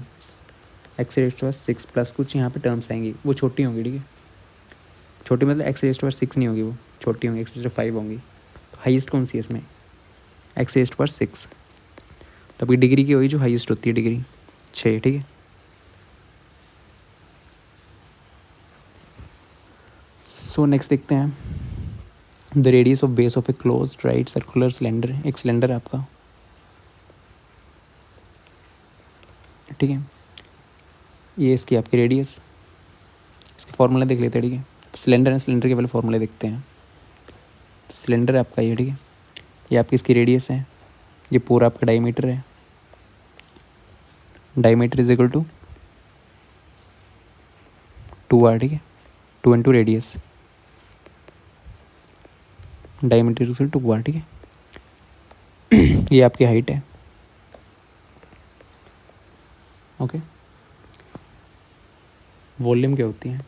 x⁴ 6 प्लस कुछ यहाँ पे टर्म्स आएंगी, वो छोटी होंगी, ठीक है। छोटी मतलब x⁴ 6 नहीं होगी, वो छोटी होंगी, x⁴ 5 होंगी। तो हाईएस्ट कौन सी है इसमें? x⁴ 6। तो आपकी डिग्री की हुई जो हाईएस्ट होती है, डिग्री 6, ठीक है। सो नेक्स्ट देखते हैं, the radius of base of A close right circular cylinder. एक सिलेंडर है आपका, ठीक है, ये इसकी आपकी रेडियस, इसके फॉर्मूला देख लेते हैं, ठीक है। सिलेंडर है, सिलेंडर के पहले फॉर्मूला देखते हैं। सिलेंडर है आपका ये, ठीक है, ये आपकी इसकी रेडियस है, ये पूरा आपका डायमीटर है। Diameter is equal to 2r, ठीक है, 2 इंटू रेडियस, डायमीटर से 2r, ठीक है। ये आपकी हाइट है, ओके। वॉल्यूम क्या होती है?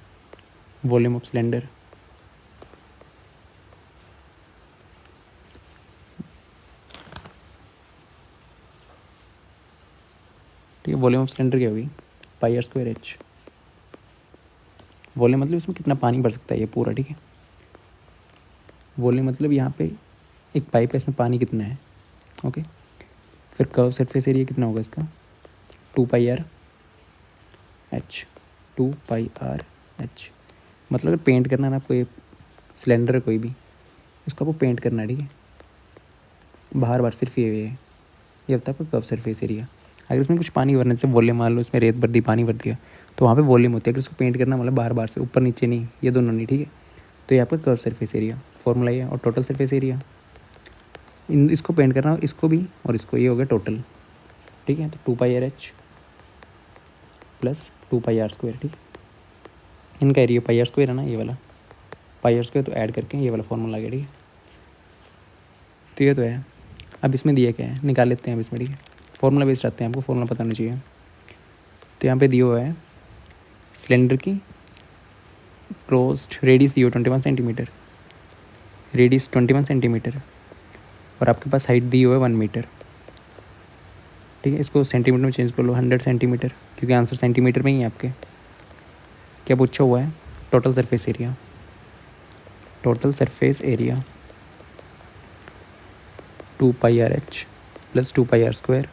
वॉल्यूम ऑफ सिलेंडर, ठीक है। वॉल्यूम ऑफ सिलेंडर क्या होगी? पाई आर स्क्वायर एच। वॉल्यूम मतलब इसमें कितना पानी भर सकता है ये पूरा, ठीक है। वॉल्यूम मतलब यहाँ पे एक पाइप है, इसमें पानी कितना है, ओके। फिर कर्व सरफेस एरिया कितना होगा इसका? 2 pi r H, 2 pi r H. मतलब अगर पेंट करना है ना आपको, ये सिलेंडर है कोई भी, इसको आपको पेंट करना है, ठीक है। बाहर बाहर सिर्फ ये होता है आपका कर्व सरफेस एरिया। अगर इसमें कुछ पानी भरने से वॉल्यूम, मान लो इसमें रेत भर दी, पानी भर दिया, तो वहाँ पे वॉल्यूम होती है। अगर इसको पेंट करना मतलब बाहर बाहर से, ऊपर नीचे नहीं, ये दोनों नहीं, ठीक है। तो ये आपका कर्व सरफेस एरिया फॉर्मूला ये है। और टोटल सरफेस एरिया, इसको पेंट करना, इसको भी और इसको, ये हो गया टोटल, ठीक है। तो 2 pi r h plus 2 pi r square, ठीक है। इनका एरिया पाई आर स्क्वायर है ना, ये वाला पाई आर स्क्वायर, तो ऐड करके ये वाला फॉर्मूला आ गया, ठीक है। तो ये तो है। अब इसमें दिया क्या है, निकाल लेते हैं अब इसमें, ठीक है। फॉर्मूला बेस्ड आते हैं, आपको फॉर्मूला पता होना चाहिए। तो यहाँ पे दिया हुआ है सिलेंडर की क्लोज्ड रेडियस दी हो 21 सेंटीमीटर, रेडियस 21 सेंटीमीटर, और आपके पास हाइट दी हुआ है 1 मीटर, ठीक है। इसको सेंटीमीटर में चेंज कर लो, 100 सेंटीमीटर, क्योंकि आंसर सेंटीमीटर में ही है आपके। क्या पूछा हुआ है? Total surface area, total surface area 2 pi r h plus 2 pi r square,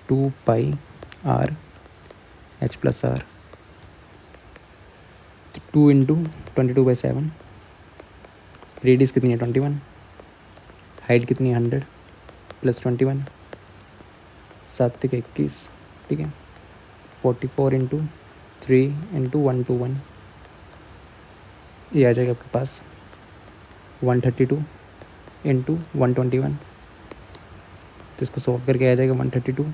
2 pi r h plus r, 2 into 22/7, radius कितनी है 21, हाइट कितनी है 100 प्लस 21, 7 तिक 21, ठीक है। 44 इंटू 3 इंटू 121, ये आ जाएगा आपके पास 132 इंटू 121। तो इसको सॉल्व करके आ जाएगा 132,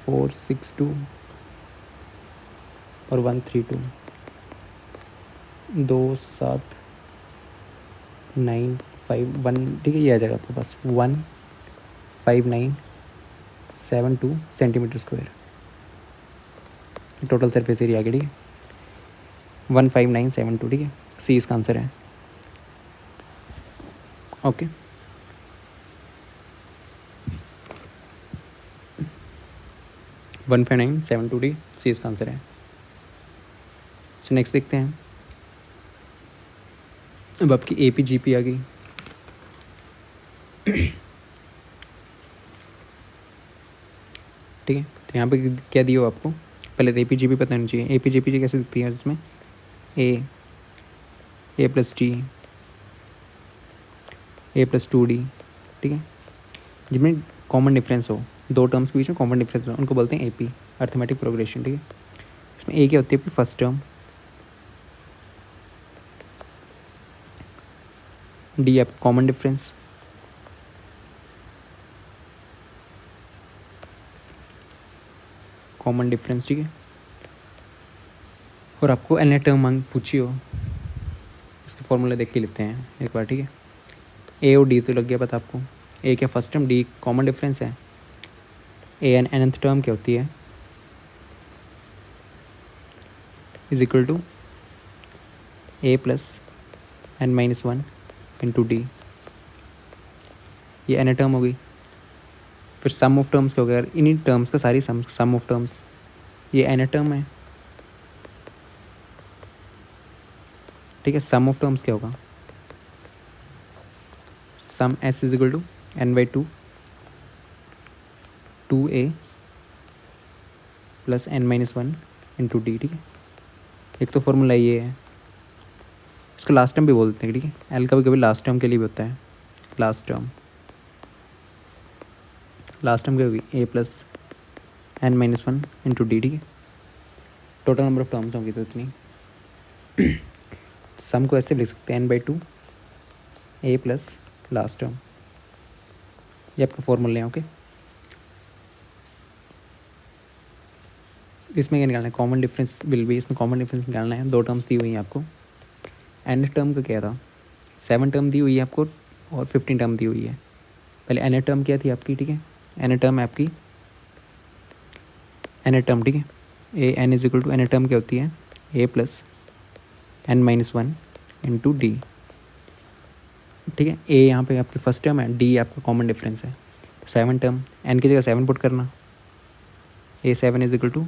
462 और 132, 27951, ठीक है। ये आ जाएगा आपके पास 15972 centimetre square. Total surface area आ गया, ठीक है, 15972, ठीक है। सी इसका आंसर है, ओके। 15972, डी सी इसका आंसर है। सो नेक्स्ट देखते हैं। अब आपकी ए पी जी पी आ गई। ठीक है, तो यहाँ पे क्या दिया हो आपको? पहले तो ए पी जी पी पता होना चाहिए। ए पी जी पी कैसे दिखती है? जिसमें ए प्लस टी, ए प्लस 2d, ठीक है। जिनमें कॉमन डिफरेंस हो, दो टर्म्स के बीच में कॉमन डिफरेंस हो, उनको बोलते हैं ए पी, अर्थमेटिक प्रोग्रेशन, ठीक है। इसमें ए क्या होती है आपकी फर्स्ट टर्म, डी आप कॉमन डिफरेंस, कॉमन डिफरेंस, ठीक है। और आपको एन टर्म मांग पूछी हो, इसके फॉर्मूले देख के लेते हैं एक बार, ठीक है। ए और डी तो लग गया पता आपको। ए क्या first term, d common difference है। ए एन nth टर्म क्या होती है? Is equal to a plus n minus 1 into d, ये एन टर्म हो गई। फिर सम ऑफ टर्म्स क्या हो गया? इन्हीं टर्म्स का सारी सम ऑफ टर्म्स, ये एन टर्म है, ठीक है। सम ऑफ टर्म्स क्या होगा? Sum s is equal to n/2 2a plus n-1 into d, ठीक है। एक तो फॉर्मूला ये है, इसको लास्ट टर्म भी बोलते हैं, ठीक है। एल का भी कभी लास्ट टर्म के लिए भी होता है, लास्ट टर्म क्या होगी? ए प्लस n-1 इंटू डी, ठीक है। टोटल नंबर ऑफ टर्म्स होंगी तो इतनी। सम को ऐसे लिख सकते हैं n/2 ए प्लस लास्ट टर्म, ये आपका फॉर्मूला है, ओके। इसमें क्या निकालना है, कॉमन डिफरेंस विल बी, इसमें कॉमन डिफरेंस निकालना है। 2 टर्म्स दी हुई हैं आपको। एन टर्म का क्या था, 7 टर्म दी हुई है आपको और 15 टर्म दी हुई है। पहले एन टर्म क्या थी आपकी, ठीक है, एन टर्म है आपकी, एन टर्म, ठीक है, a n is equal to n term क्या होती है, a plus n minus 1 into d, ठीक है। ए यहाँ पे आपकी फर्स्ट टर्म है, डी आपका कॉमन डिफरेंस है। 7 टर्म, एन की जगह 7 पुट करना, a 7 is equal to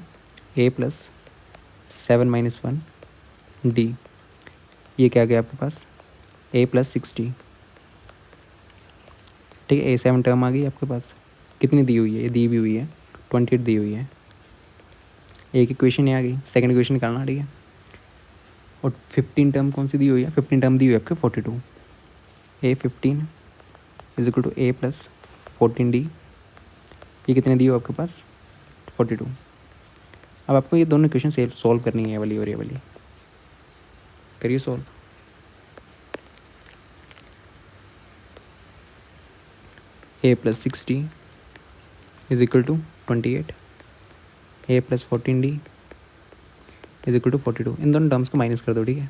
a plus 7 minus 1 d, ये क्या आ गया आपके पास, ए प्लस 60, ठीक है। ए 7 टर्म आ गई आपके पास, कितनी दी हुई है, ये दी भी हुई है 28 दी हुई है। एक इक्वेशन ये आ गई, सेकंड इक्वेशन निकालना, ठीक है। और 15 टर्म कौन सी दी हुई है, 15 टर्म दी हुई है आपके 42, a 15 is equal to a plus 14 d, ये कितने दी हो आपके पास 42। अब आपको ये दोनों इक्वेशन सॉल्व करनी है, ये वाली और ये वाली, करिए solve. A plus 60 is equal to 28, a plus 14 d is equal to 42। इन दोनों टर्म्स को माइनस कर दो, ठीक है,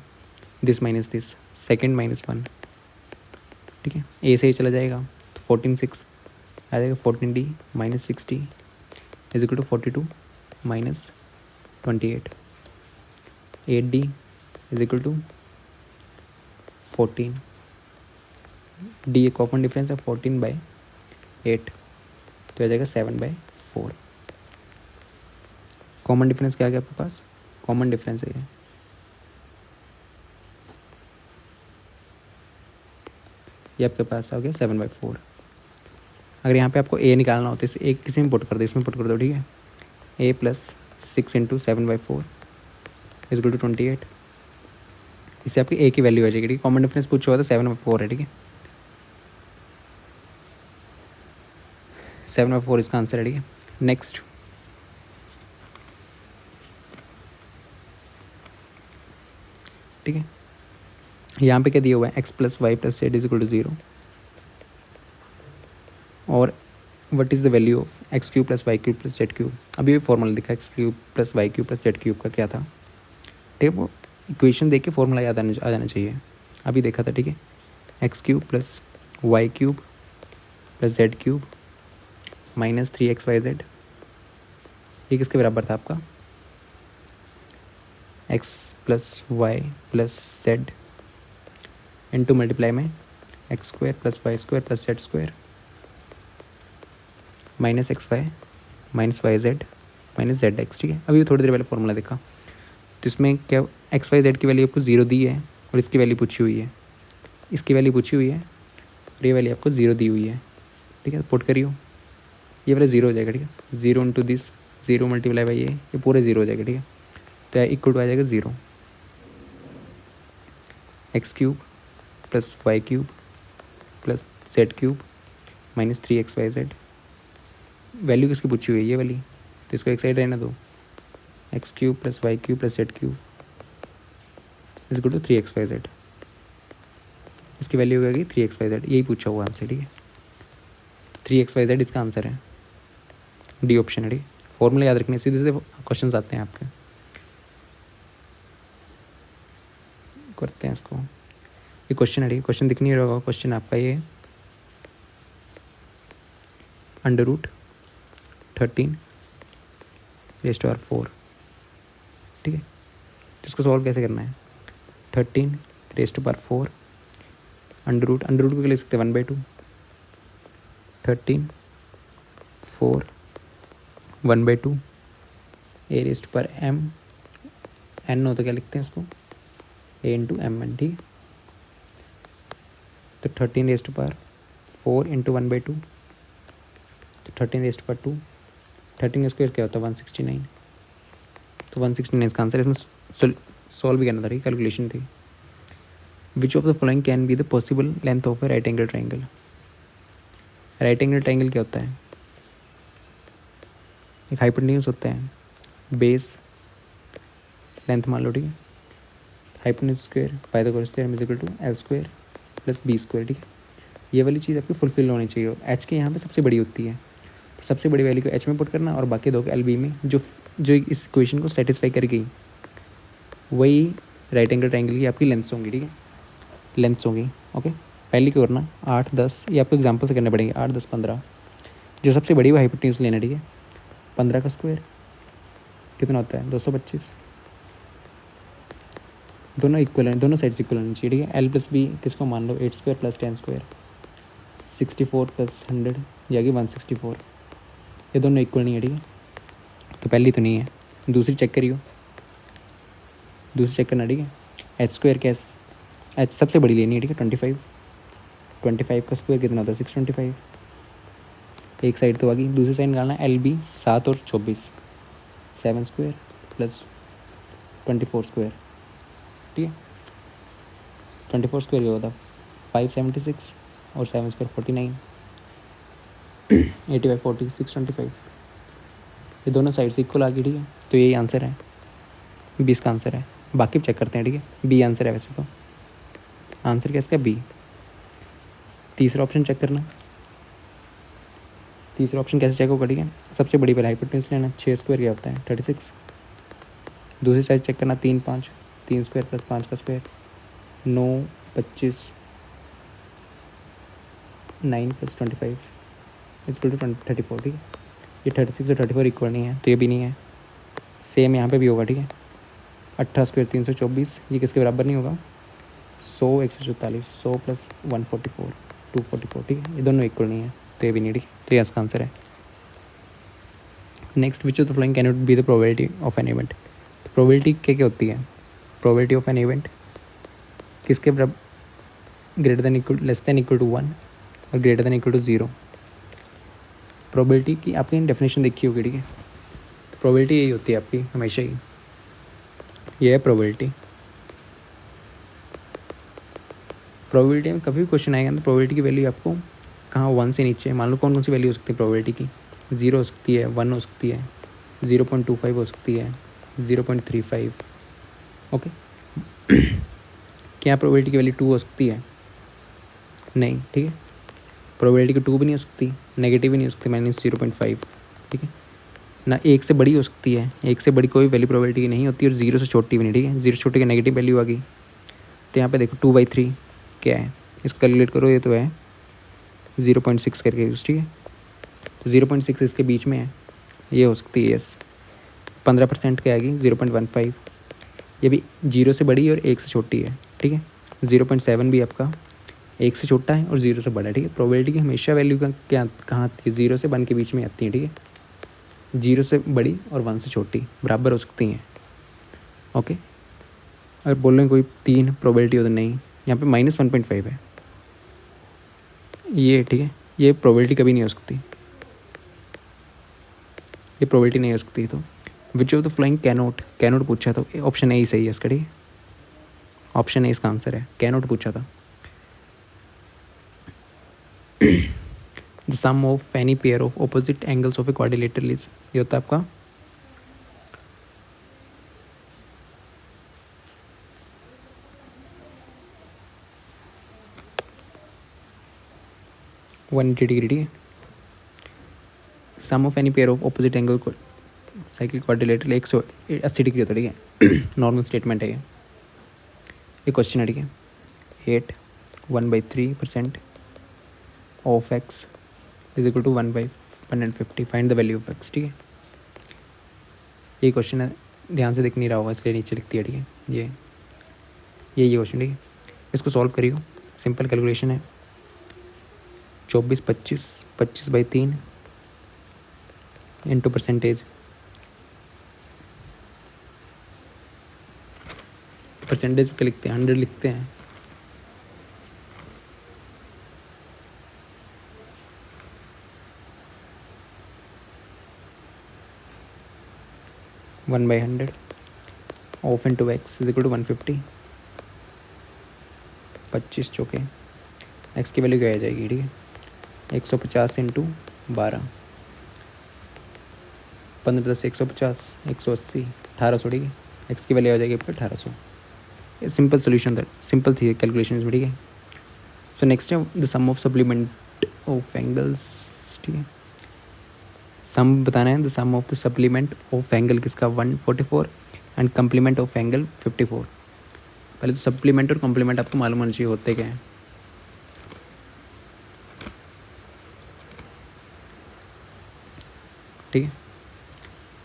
this minus this, second minus 1, ठीक है। ए से ही चला जाएगा तो 14 6 आ जाएगा, 14 d minus 60 is equal to 42 minus 28, 8 d is equal to 14, d एक कॉमन डिफरेंस है 14/8, तो आ जाएगा 7/4। कॉमन डिफरेंस क्या आ गया आपके पास, कॉमन डिफरेंस है ये आपके पास आ गया 7/4। अगर यहाँ पे आपको ए निकालना हो तो इसे एक किसी में पुट कर दो, इसमें पुट कर दो, ठीक है। A plus 6 into 7/4 is equal to 28, इससे आपकी ए की वैल्यू आ जाएगी, ठीक है। कॉमन डिफरेंस पूछा हुआ था 7/4 है, ठीक है, 7/4 इसका आंसर है, ठीक है। नेक्स्ट, ठीक है, यहाँ पे क्या दिया हुआ है, x plus y plus z is equal to 0 और what is the value of x cube plus y cube plus z cube. अभी भी फॉर्मूला दिखा, x cube plus y cube plus z cube का क्या था, ठीक है। वो इक्वेशन देख के फॉर्मूला याद आ जाना चाहिए। अभी देखा था, ठीक है, x cube plus y cube plus z cube minus 3xyz, ये किसके बराबर था आपका, x plus y plus z into multiply में x square plus y square plus z square minus x y minus y z minus z x, ठीक है। अभी थोड़ी देर पहले फॉर्मूला देखा, तो इसमें क्या एक्स वाई जेड की वैल्यू आपको 0 दी है और इसकी वैल्यू पूछी हुई है, इसकी वैल्यू पूछी हुई है और ये वैल्यू आपको 0 दी हुई है, ठीक है। पुट करियो, ये वाला 0 हो जाएगा, ठीक है। 0 इंटू दिस, 0 मल्टीप्लाई बाई ये पूरे 0 हो जाएगा, ठीक है। तो इक्वल टू आ जाएगा 0, x cube plus y cube plus z cube minus 3xyz, value किसकी पूछी हुई है, ये वाली, तो इसको एक साइड रहना दो, x cube plus y cube plus z cube is equal to 3xyz, इसकी वैल्यू हो जाएगी 3xyz, यही पूछा हुआ है आपसे, ठीक है। 3xyz इसका आंसर है, डी ऑप्शन है, ठीक है। फॉर्मूला याद रखने, सीधे सीधे क्वेश्चन आते हैं आपके, करते हैं इसको। ये क्वेश्चन है, ठीक है, क्वेश्चन दिख नहीं रहा होगा, क्वेश्चन आपका ये √13 रेज़्ड टू पावर 4, ठीक है। तो इसको सॉल्व कैसे करना है, 13 raised to power 4 under root को ले सकते हैं 1/2, 13 4 1/2 a raised to power m n हो तो क्या लिखते हैं इसको, a इंटू एम एन, ठीक है। तो 13 रेज़्ड टू पावर 4 इंटू 1/2, तो 13 रेज़्ड टू पावर 2, 13 स्क्वायर क्या होता है 169, तो 169 इसका आंसर। इसमें सॉल्व भी करना था, ठीक, कैलकुलेशन थी। Which of the following can be the possible length of A right angle triangle. Right angle triangle क्या होता है, एक हाइपोटेन्यूज होता है, बेस लेंथ मान लो, ठीक है, hypotenuse square Pythagoras theorem is equal to l square plus b square, ठीक है। ये वाली चीज़ आपकी फुलफिल होनी चाहिए, एच के यहाँ पे सबसे बड़ी होती है, तो सबसे बड़ी वैल्यू को एच में पुट करना और बाकी दो को एल बी में, जो जो इस इक्वेशन को सेटिस्फाई करेगी वही राइट एंगल ट्रायंगल की आपकी लेंथ्स होंगी, ठीक है, लेंथ्स होंगी। ओके, पहले क्या करना, 8 10 ये आपको एग्जाम्पल से करने पड़ेंगे, 8 10 15, जो सबसे बड़ी वो हाइपोटेन्यूज लेना, ठीक है। 15 का स्क्वायर कितना होता है, 225, दोनों इक्वल हैं, दोनों साइड्स इक्वल होनी चाहिए, ठीक है। एल प्लस बी किसको मान लो, 8 स्क्वायर प्लस 10 स्क्वायर, 64 प्लस 100 ये आ गई 164, ये दोनों इक्वल नहीं है, ठीक है। तो पहली तो नहीं है, दूसरी चेक करियो, दूसरी चेक करना, ठीक है। एच स्क्वायर कैस, एच सबसे बड़ी लेनी है, ठीक है, 25, 25 का स्क्वायर कितना होता है, 625, एक साइड तो आ गई, दूसरी साइड निकालना एल बी 7 और 24, 7 स्क्वायर प्लस 24 स्क्वायर, ठीक है। 24 स्क्वायर क्या होता है, 576 और 7 स्क्वायर 49, 85 40 625, ये दोनों साइड से इक्वल आ गई, ठीक है। तो यही आंसर है, 20 का आंसर है। बाकी चेक करते हैं, ठीक है, बी आंसर है वैसे तो, आंसर क्या इसका बी। तीसरा ऑप्शन चेक करना, तीसरा ऑप्शन कैसे चेक होगा, ठीक है। सबसे बड़ी पहले हाइपोटेन्यूज लेना, 6 स्क्वायर क्या होता है 36, दूसरी साइड चेक करना 3 5, 3 स्क्वायर प्लस 5 का स्क्वायर 9 25, 9 प्लस 25 इक्वल टू 34, ठीक है। ये 36 और 34 इक्वल नहीं है, तो ये भी नहीं है। सेम यहाँ पे भी होगा, ठीक है। 18 स्क्वायर 324 ये किसके बराबर नहीं होगा, 100 144, 100 प्लस 144 244, ठीक है, ये दोनों इक्वल नहीं है, तो ये भी नहीं, ठीक है। तो ये इसका आंसर है। Next, which of the following can not be the probability of an event. तो प्रोबेबिलिटी क्या क्या होती है, प्रोबेबिलिटी ऑफ एन इवेंट किसके बराबर, greater than equal, less than equal to 1 और greater than equal to 0। Probability की आपने डेफिनेशन देखी होगी, ठीक है। प्रोबेबिलिटी यही होती है आपकी हमेशा ही, ये है प्रोबेबिलिटी। प्रोबेबिलिटी में कभी भी क्वेश्चन आएगा तो प्रोबेबिलिटी की वैल्यू आपको कहाँ 1 से नीचे, मान लो कौन कौन सी वैल्यू हो सकती है प्रोबेबिलिटी की, 0 हो सकती है, 1 हो सकती है, 0.25 हो सकती है, 0.35, ओके। क्या प्रोबेबिलिटी की वैल्यू 2 हो सकती है, नहीं, ठीक है। प्रोबेबिलिटी की 2 भी नहीं हो सकती, नेगेटिव भी नहीं हो सकती, -0.5, ठीक है ना। 1 से बड़ी हो सकती है, 1 से बड़ी कोई वैल्यू प्रोबेबिलिटी की नहीं होती, और 0 से छोटी भी नहीं, ठीक है। 0 से छोटी की नेगेटिव वैल्यू आ गई, तो यहाँ पे देखो 2/3 क्या है, इसको कैलकुलेट करो, ये तो है 0.6 करके यूज, ठीक है। तो 0.6 इसके बीच में है, ये हो सकती है यस। 15% क्या आएगी 0.15, ये भी 0 से बड़ी और 1 से छोटी है, ठीक है। 0.7 भी आपका 1 से छोटा है और 0 से बड़ा है, ठीक है। प्रोबेबिलिटी की हमेशा वैल्यू का क्या कहाँ आती है, 0 से 1 के बीच में आती है, ठीक है। 0 से बड़ी और 1 से छोटी बराबर हो सकती हैं, ओके। अगर बोल रहे हैं कोई 3 प्रोबेबिलिटी हो तो नहीं, यहाँ पे -1.5 है ये, ठीक है। ये प्रोबेबिलिटी कभी नहीं हो सकती, ये प्रोबेबिलिटी नहीं हो सकती। तो which of the flowing cannot, cannot पूछा तो ऑप्शन ए ही सही है इसका, ठीक है। ऑप्शन ए इसका आंसर है, कैनोट पूछा था। The sum of any pair of opposite angles of a quadrilateral is, ये होता है आपका (180°), ठीक है। Sum of any pair of opposite angle cyclic quadrilateral 180 degree होता है, ठीक है। नॉर्मल स्टेटमेंट है ये क्वेश्चन है, ठीक है। 8 1/3% of x is equal to 1/150, find the value of x, ठीक है। ये क्वेश्चन है, ध्यान से दिख नहीं रहा होगा इसलिए नीचे लिखती है, ठीक है। ये क्वेश्चन, ठीक है। इसको सॉल्व करियो, सिंपल कैलकुलेशन है। 24 25 25/3 इंटू परसेंटेज, परसेंटेज क्या लिखते हैं, 100 लिखते हैं, one by 100 of into x is equal to 150, 25 चौके, एक्स की वैल्यू क्या आ जाएगी, ठीक है। 150 इंटू 12, 15 10 150, 180 1800, ठीक है। एक्स की वैल्यू आ जाएगी आपका 1800। सिंपल सोल्यूशन था, सिंपल थी कैलकुलेशन में, ठीक है। सो नेक्स्ट है the sum of supplement of angles, ठीक है। सम बताना है, the sum of the supplement of angle किसका 144 एंड कम्प्लीमेंट ऑफ एंगल 54। पहले तो सप्लीमेंट और कॉम्प्लीमेंट आपको मालूम होना चाहिए होते क्या हैं। ठीक है,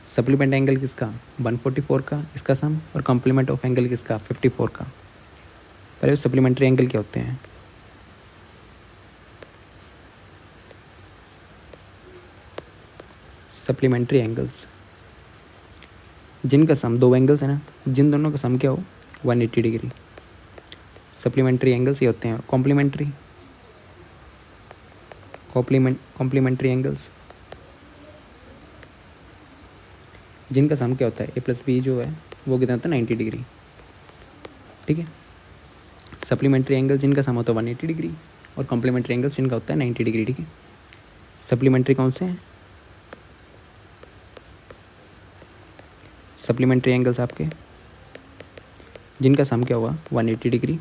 सप्लीमेंट एंगल किसका 144 का इसका सम, और कॉम्प्लीमेंट ऑफ एंगल किसका 54 का। पहले सप्लीमेंट्री एंगल क्या होते हैं। सप्लीमेंट्री एंगल्स जिनका सम, दो एंगल्स है ना, जिन दोनों का सम क्या हो 180 डिग्री, सप्लीमेंट्री एंगल्स ये होते हैं। कॉम्प्लीमेंट्री एंगल्स जिनका सम क्या होता है ए प्लस बी जो है वो कितना होता है 90 डिग्री। ठीक है, सप्लीमेंट्री एंगल जिनका सम होता है 180 डिग्री, और कॉम्प्लीमेंट्री एंगल्स जिनका होता है 90 डिग्री। ठीक है, सप्लीमेंट्री कौन से हैं, सप्लीमेंट्री एंगल्स आपके जिनका सम क्या होगा 180 डिग्री,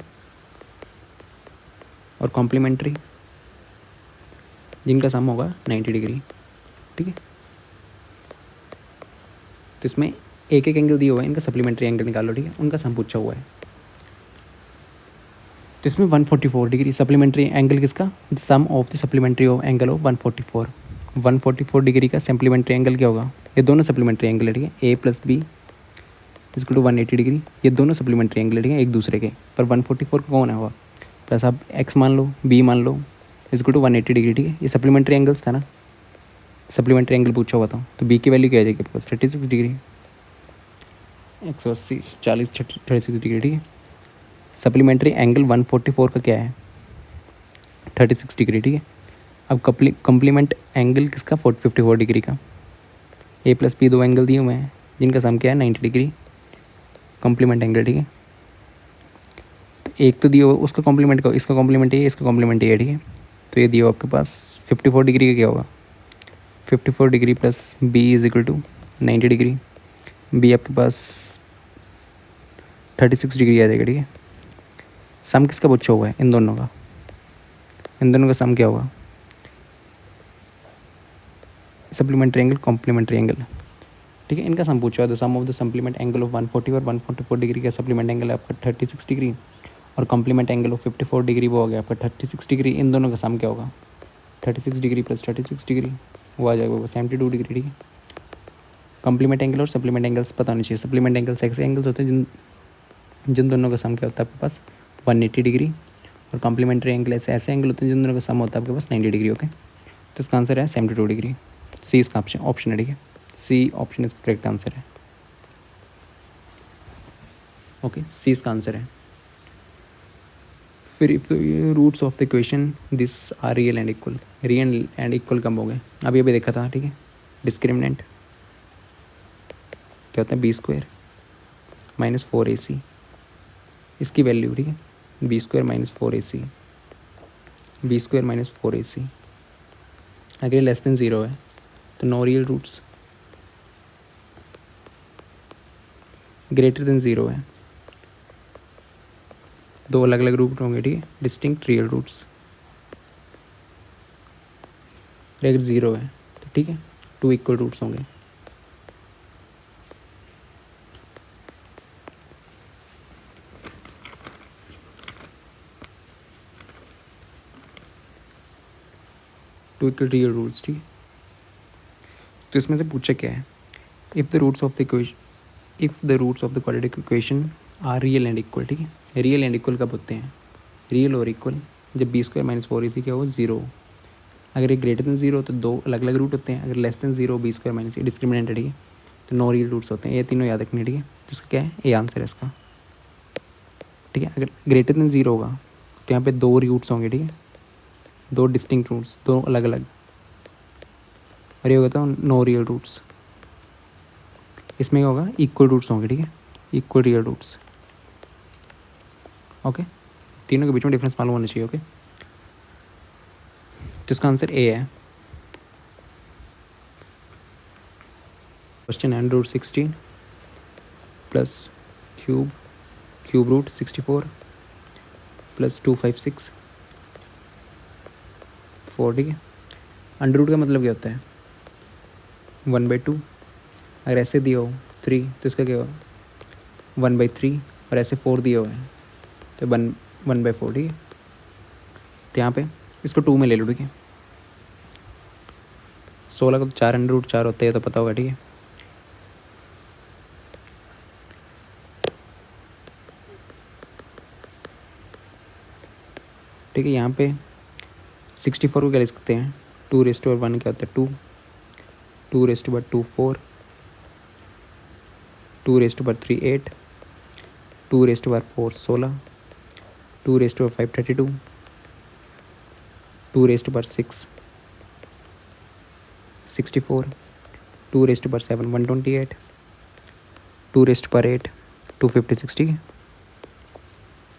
और कॉम्प्लीमेंट्री जिनका सम होगा 90 डिग्री। ठीक है, तो इसमें एक एक एंगल दिया हुआ है, इनका सप्लीमेंट्री एंगल निकालो। ठीक है, उनका सम पूछा हुआ है। तो इसमें 144 डिग्री सप्लीमेंट्री एंगल किसका, sum of the supplementary of angle of 144 degree का सप्लीमेंट्री एंगल क्या होगा, ये दोनों सप्लीमेंट्री एंगल है। ठीक है, a plus b is equal to 180 degree, ये दोनों सप्लीमेंट्री एंगल है। ठीक है, एक दूसरे के, पर 144 का कौन है हुआ, प्लस आप एक्स मान लो बी मान लो इजक्ल टू 180 डिग्री। ठीक है, ये सप्लीमेंट्री एंगल्स था ना, सप्लीमेंट्री एंगल पूछा हुआ था, तो बी की वैल्यू क्या आ जाएगी आपके पास 36 डिग्री, 180 40 36 डिग्री। ठीक है, सप्लीमेंट्री एंगल 144 का क्या है 36 डिग्री। ठीक है, अब कम्प्लीमेंट एंगल किसका 54 डिग्री का, ए प्लस बी दो एंगल दिए हुए हैं जिनका सम क्या है 90 डिग्री कॉम्प्लीमेंट एंगल। ठीक है, तो एक तो दिया हुआ उसका कॉम्प्लीमेंट का, इसका कॉम्प्लीमेंट ये, इसका कॉम्प्लीमेंट ये। ठीक है, तो ये दिया हुआ आपके पास 54 डिग्री का क्या होगा 54 degree plus B is equal to 90 degree, B आपके पास 36 डिग्री आ जाएगा। ठीक है, सम किसका पूछा हुआ है इन दोनों का, इन दोनों का सम क्या होगा सप्लीमेंट्री एंगल कॉम्प्लीमेंट्री एंगल। ठीक है, इनका सम पूछा हुआ है, the sum of the supplement angle of 140 और 144 डिग्री का सप्लीमेंट एंगल है आपका 36 डिग्री, और कॉम्प्लीमेंट एंगल ऑफ 54 डिग्री वो हो गया आपका 36 डिग्री। इन दोनों का सम क्या होगा 36 डिग्री प्लस 36 डिग्री वो आ जाएगा 72 डिग्री। ठीक है, कॉम्प्लीमेंट एंगल और सप्लीमेंट एंगल्स पता होनी चाहिए। सप्लीमेंट एंगल्स ऐसे एंगल्स होते हैं जिन दोनों का सम क्या होता है आपके पास 180 डिग्री, और कॉम्प्लीमेंट्री एंगल ऐसे एंगल होते हैं जिन दोनों का सम होता है आपके पास 90 डिग्री। ओके, तो इसका आंसर है 72 डिग्री, सी इसका ऑप्शन है। ठीक है, सी ऑप्शन इसका करेक्ट आंसर है। ओके, सी इसका आंसर है। फिर if roots of the equation this are real and equal, real and equal कब हो गए अभी देखा था। ठीक है, डिस्क्रिमिनेंट क्या होता है b² माइनस 4ac, इसकी वैल्यू। ठीक है, b² minus 4ac, b² minus 4ac। अगर लेस देन 0 है तो no real roots, greater than 0 है दो अलग अलग रूट होंगे। ठीक है, डिस्टिंक्ट रियल रूट्स। अगर 0 है तो ठीक है 2 इक्वल रूट्स होंगे। Two equal real roots. ठीक है, तो इसमें से पूछा क्या है, if the roots of the equation, if the roots of the quadratic equation are real and equal. ठीक है, रियल एंड इक्वल कब होते हैं, रियल और इक्वल जब b² माइनस 4ac क्या हो 0। अगर ये ग्रेटर देन 0 तो दो अलग अलग रूट होते हैं, अगर less than 0 b² minus discriminant है। ठीक है, तो नो रियल रूट्स होते हैं। ये तीनों याद रखने। ठीक है, तो इसका क्या है ये आंसर है इसका। ठीक है, अगर ग्रेटर देन 0 होगा तो यहाँ पे दो रूट्स होंगे। ठीक है, दो डिस्टिंक्ट रूट्स, दो अलग अलग, और ये होता है नो रियल रूट्स। इसमें क्या होगा इक्वल रूट्स होंगे। ठीक है, इक्वल रियल रूट्स। ओके, तीनों के बीच में डिफरेंस मालूम होना चाहिए। ओके, तो इसका आंसर ए है। क्वेश्चन है √16 प्लस क्यूब रूट 64 प्लस 256 4। ठीक है, अंडर रूट का मतलब क्या होता है 1/2, अगर ऐसे दिया हो 3 तो इसका क्या होगा 1/3, और ऐसे 4 दिया हुआ है तो 1/4, ठीक है। तो यहाँ पे इसको 2 में ले लो, ठीक है। 16 का तो 4 √4 होते हैं, तो पता होगा, ठीक है। ठीक है, यहाँ पे 64 को क्या लिख सकते हैं 2⁻1 क्या होता है 2, 2⁻2 4, 2⁻3 8, 2⁻4 16, 2⁻5 32, 2⁻6 64, 2⁻7 128, 2⁻8 256, ठीक है।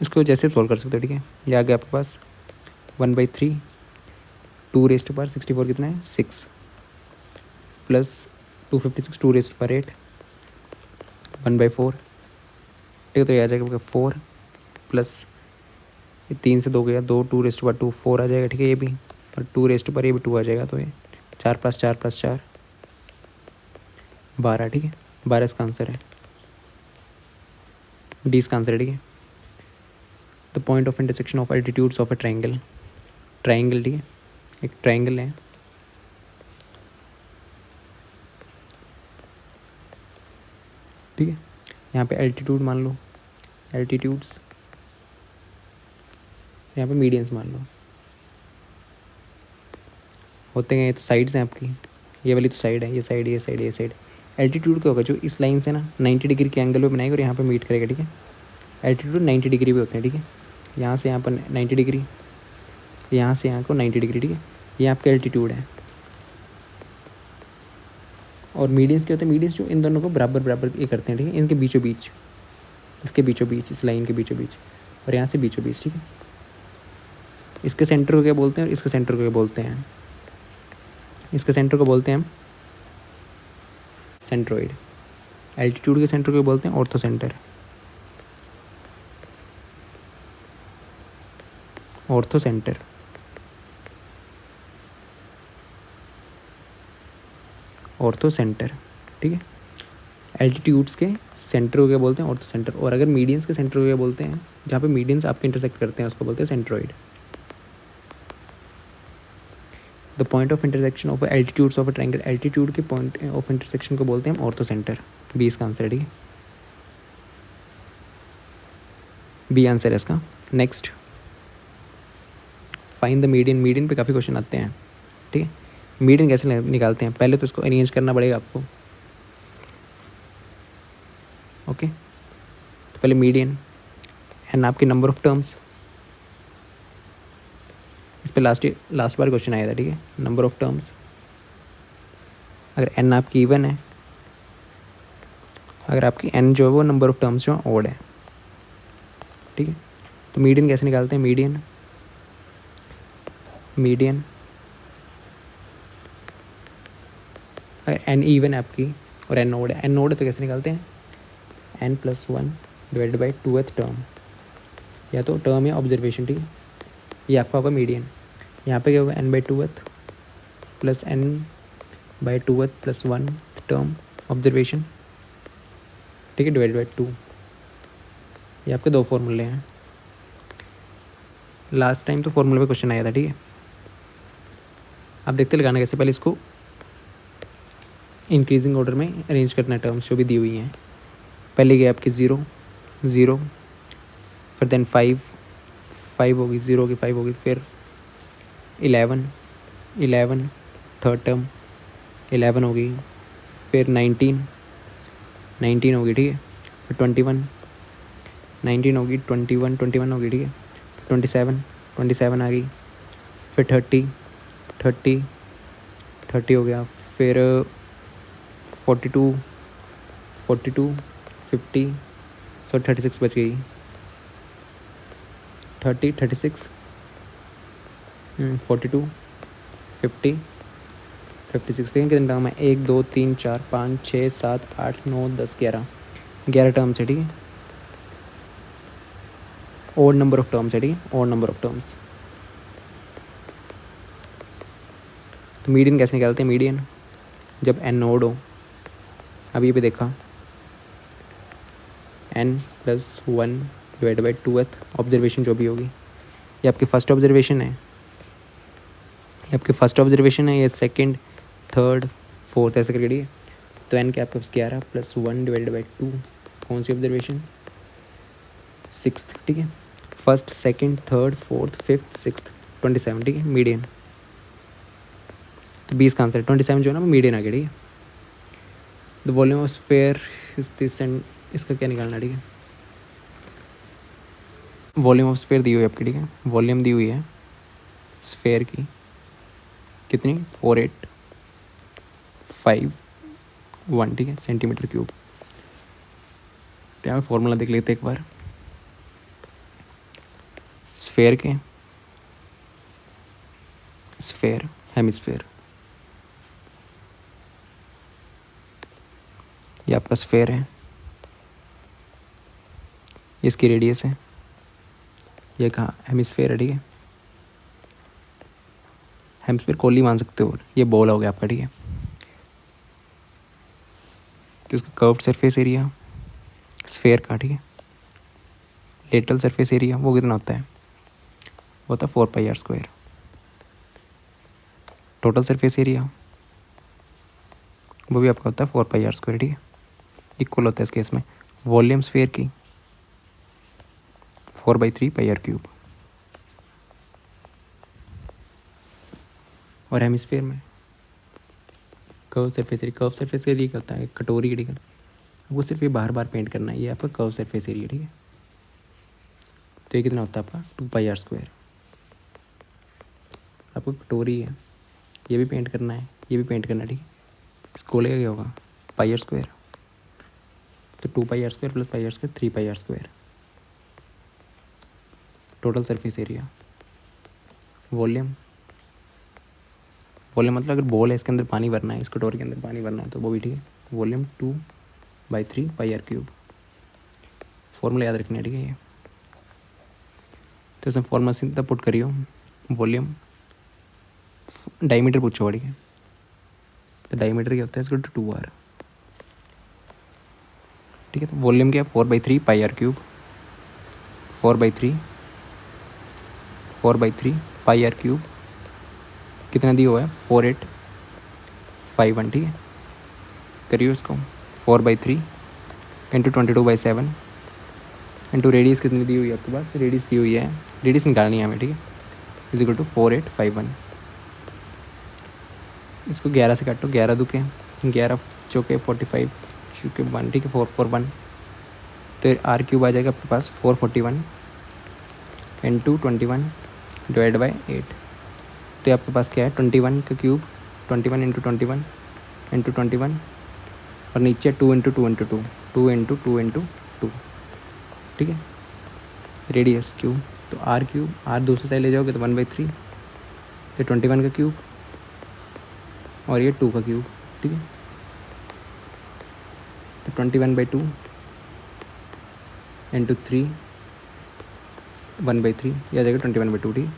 इसको जैसे सॉल्व कर सकते हो, ठीक है। ये आ गया आपके पास 1/3, 2⁻64 कितना है 6, प्लस 256 2⁻8 1/4, ठीक है। तो ये आ जाएगा आपका 4, प्लस ये 3 से 2 गया 2, 2⁻2 4 आ जाएगा, ठीक है। ये भी, और 2 ये भी 2 आ जाएगा, तो ये 4 + 4 + 4 12, ठीक है। 12 इसका आंसर है, डी इसका आंसर है, ठीक है। The point of intersection of altitudes of a triangle, triangle, ठीक है। एक ट्राइंगल है, ठीक है। यहाँ पे एल्टीट्यूड मान लो, एल्टीट्यूड्स, यहाँ पे मीडियंस मान लो, होते हैं। ये तो साइड्स हैं आपकी, ये वाली तो साइड है, ये साइड, ये साइड, ये साइड। एल्टीट्यूड क्या होगा जो इस लाइन से ना 90 डिग्री के एंगल पे बनाएगा और यहाँ पे मीट करेगा, ठीक है। एल्टीट्यूड 90 डिग्री पे होते हैं, ठीक है। यहाँ से यहाँ पर 90 डिग्री, यहाँ से यहाँ को 90 डिग्री, ठीक है। ये आपका एल्टीट्यूड है। और मीडियंस क्या होते हैं, मीडियंस जो इन दोनों को बराबर बराबर ये करते हैं, ठीक है। इनके बीचों बीच, इसके बीचों बीच, इस लाइन के बीचों बीच, और यहाँ से बीचों बीच, ठीक है। इसके सेंटर को क्या बोलते हैं और इसके सेंटर को क्या बोलते हैं, इसके सेंटर को बोलते हैं हम सेंट्रोइड। एल्टीट्यूड के सेंटर को बोलते हैं ortho centre, ortho centre, ortho centre, ठीक है। एल्टीट्यूड्स के सेंटर को क्या बोलते हैं ऑर्थो सेंटर, और अगर मीडियंस के सेंटर को क्या बोलते हैं, जहाँ पे मीडियंस आपके इंटरसेक्ट करते हैं उसको बोलते हैं centroid. The point of intersection of altitudes of a triangle, altitude के पॉइंट ऑफ इंटरसेक्शन को बोलते हैं हम ऑर्थो सेंटर। बी इसका आंसर है, ठीक है। बी आंसर है इसका। Next, find the median. Median पे काफ़ी क्वेश्चन आते हैं, ठीक है। मीडियन कैसे निकालते हैं, पहले तो इसको अरेंज करना पड़ेगा आपको, ओके। तो पहले मीडियन, एन आपके नंबर ऑफ टर्म्स, इस पर लास्ट बार क्वेश्चन आया था, ठीक है। नंबर ऑफ टर्म्स, अगर एन आपकी इवन है, अगर आपकी एन जो है वो नंबर ऑफ टर्म्स जो है ऑड है, ठीक है। तो मीडियन कैसे निकालते हैं, मीडियन, मीडियन अगर एन इवन है आपकी और एन ऑड है, एन ऑड है तो कैसे निकालते हैं, n+1 divided by 2th term, या तो टर्म या ऑब्जर्वेशन, ठीक है। ये आपका होगा मीडियन। यहाँ पे क्या होगा n/2th plus n/2th plus 1 term observation, ठीक है, डिवाइड बाई 2। ये आपके दो फॉर्मूले हैं। लास्ट टाइम तो फॉर्मूले पे क्वेश्चन आया था, ठीक है। आप देखते लगाना कैसे, पहले इसको इंक्रीजिंग ऑर्डर में अरेंज करना है, टर्म्स जो भी दी हुई हैं। पहले गए आपकी 0 0, फिर देन 5 5 होगी, 0 की 5 होगी, फिर 11 11 थर्ड टर्म 11 होगी, फिर 19 19 होगी, ठीक है। फिर 21 19 होगी, 21 21 होगी, ठीक है। 27 27 आ गई, फिर 30 30 30 हो गया, फिर 42 42 50, 36 बच गई, 30 36 42 50 56। देखें कितने टर्म है, 1 2 3 4 5 6 7 8 9 10 11 टर्म्स है, ठीक है। ओड नंबर ऑफ टर्म्स है, ठीक है, ओड नंबर ऑफ टर्म्स। तो मीडियन कैसे निकालते हैं, मीडियन जब n नोड हो, अब ये भी देखा n+1 divide by 2th observation जो भी होगी, ये आपकी फर्स्ट ऑब्जर्वेशन है, ये सेकंड, थर्ड, फोर्थ ऐसे करके, ठीक है। तो n क्या आपके पास 11 + 1 डिवाइडेड बाई 2, कौन सी ऑब्जर्वेशन, 6th, ठीक है। First, second, third, fourth, fifth, 6th, 27, ठीक है, मीडियन। तो 20 का आंसर 27 जो है ना, वो मीडियन आ गया, ठीक है। The volume of sphere is this and इसका क्या निकालना है, ठीक है। वॉल्यूम ऑफ स्फेयर दी हुई है आपकी, ठीक है। वॉल्यूम दी हुई है स्फेयर की कितनी, 4851, ठीक है, सेंटीमीटर क्यूब। तो यहाँ फॉर्मूला देख लेते एक बार स्फेयर हेमिस्फेयर, ये आपका स्फेयर है, ये इसकी रेडियस है, ये कहाँ हेमिस्फेयर है, ठीक है। हेमिस्फेयर कोली मान सकते हो, ये बॉल हो गया आपका, ठीक है। तो इसका कर्व्ड सरफेस एरिया स्फेयर का, ठीक है, लेटरल सरफेस एरिया वो कितना होता है, वो होता है 4πr²। टोटल सरफेस एरिया वो भी आपका होता है 4πr², ठीक है। इक्वल होता है इस केस में वॉल्यूम स्फेयर की 4/3πr³, और हेमिस्फेयर में कर्व सरफेस एरिया क्या होता है, कटोरी, ठीक है। वो सिर्फ ये बार बार पेंट करना है, ये आपका कर्व सरफेस एरिया, ठीक है। तो ये कितना होता है आपका 2πr²। आपको कटोरी है, ये भी पेंट करना है, ये भी पेंट करना है, ठीक है। इसको लेगा क्या होगा, πr²। तो 2πr² + πr², 3πr²। Total surface area volume मतलब अगर बॉल है, इसके अंदर पानी भरना है, इस कटोरी के अंदर पानी भरना है, तो वो भी ठीक है। Volume 2/3πr³। फॉर्मूला याद रखना है, ठीक है। ये तो इसमें फॉर्मूला सीधा पुट करियो, वॉल्यूम डायमीटर पूछो, ठीक है। तो डायमीटर क्या होता है, इसको 2r, ठीक है। तो वॉल्यूम क्या है, 4/3πr³, 4/3πr³, कितना दिया हुआ है, 4851, ठीक है। करिए उसको 4/3 × 22/7 इंटू रेडियस कितनी दी हुई है आपके पास, रेडियस दी हुई है, रेडियस निकालनी है हमें, ठीक है, = 4851। इसको 11 से काटो, 11 दुके 11 चौके 45 चौके 1, ठीक है, 441। तो r³ आ जाएगा आपके पास 441 × 21 डिवाइड बाई 8। तो आपके पास क्या है, 21 का क्यूब, 21 × 21 × 21, और नीचे 2 × 2 × 2 2 × 2 × 2, ठीक है। रेडियस क्यूब, तो r³, r दूसरी साइड ले जाओगे तो 1/3, तो 21 का क्यूब और ये 2 का क्यूब, ठीक है। तो 21/2 × 3 1/3, यह आ जाएगा 21/2, ठीक है।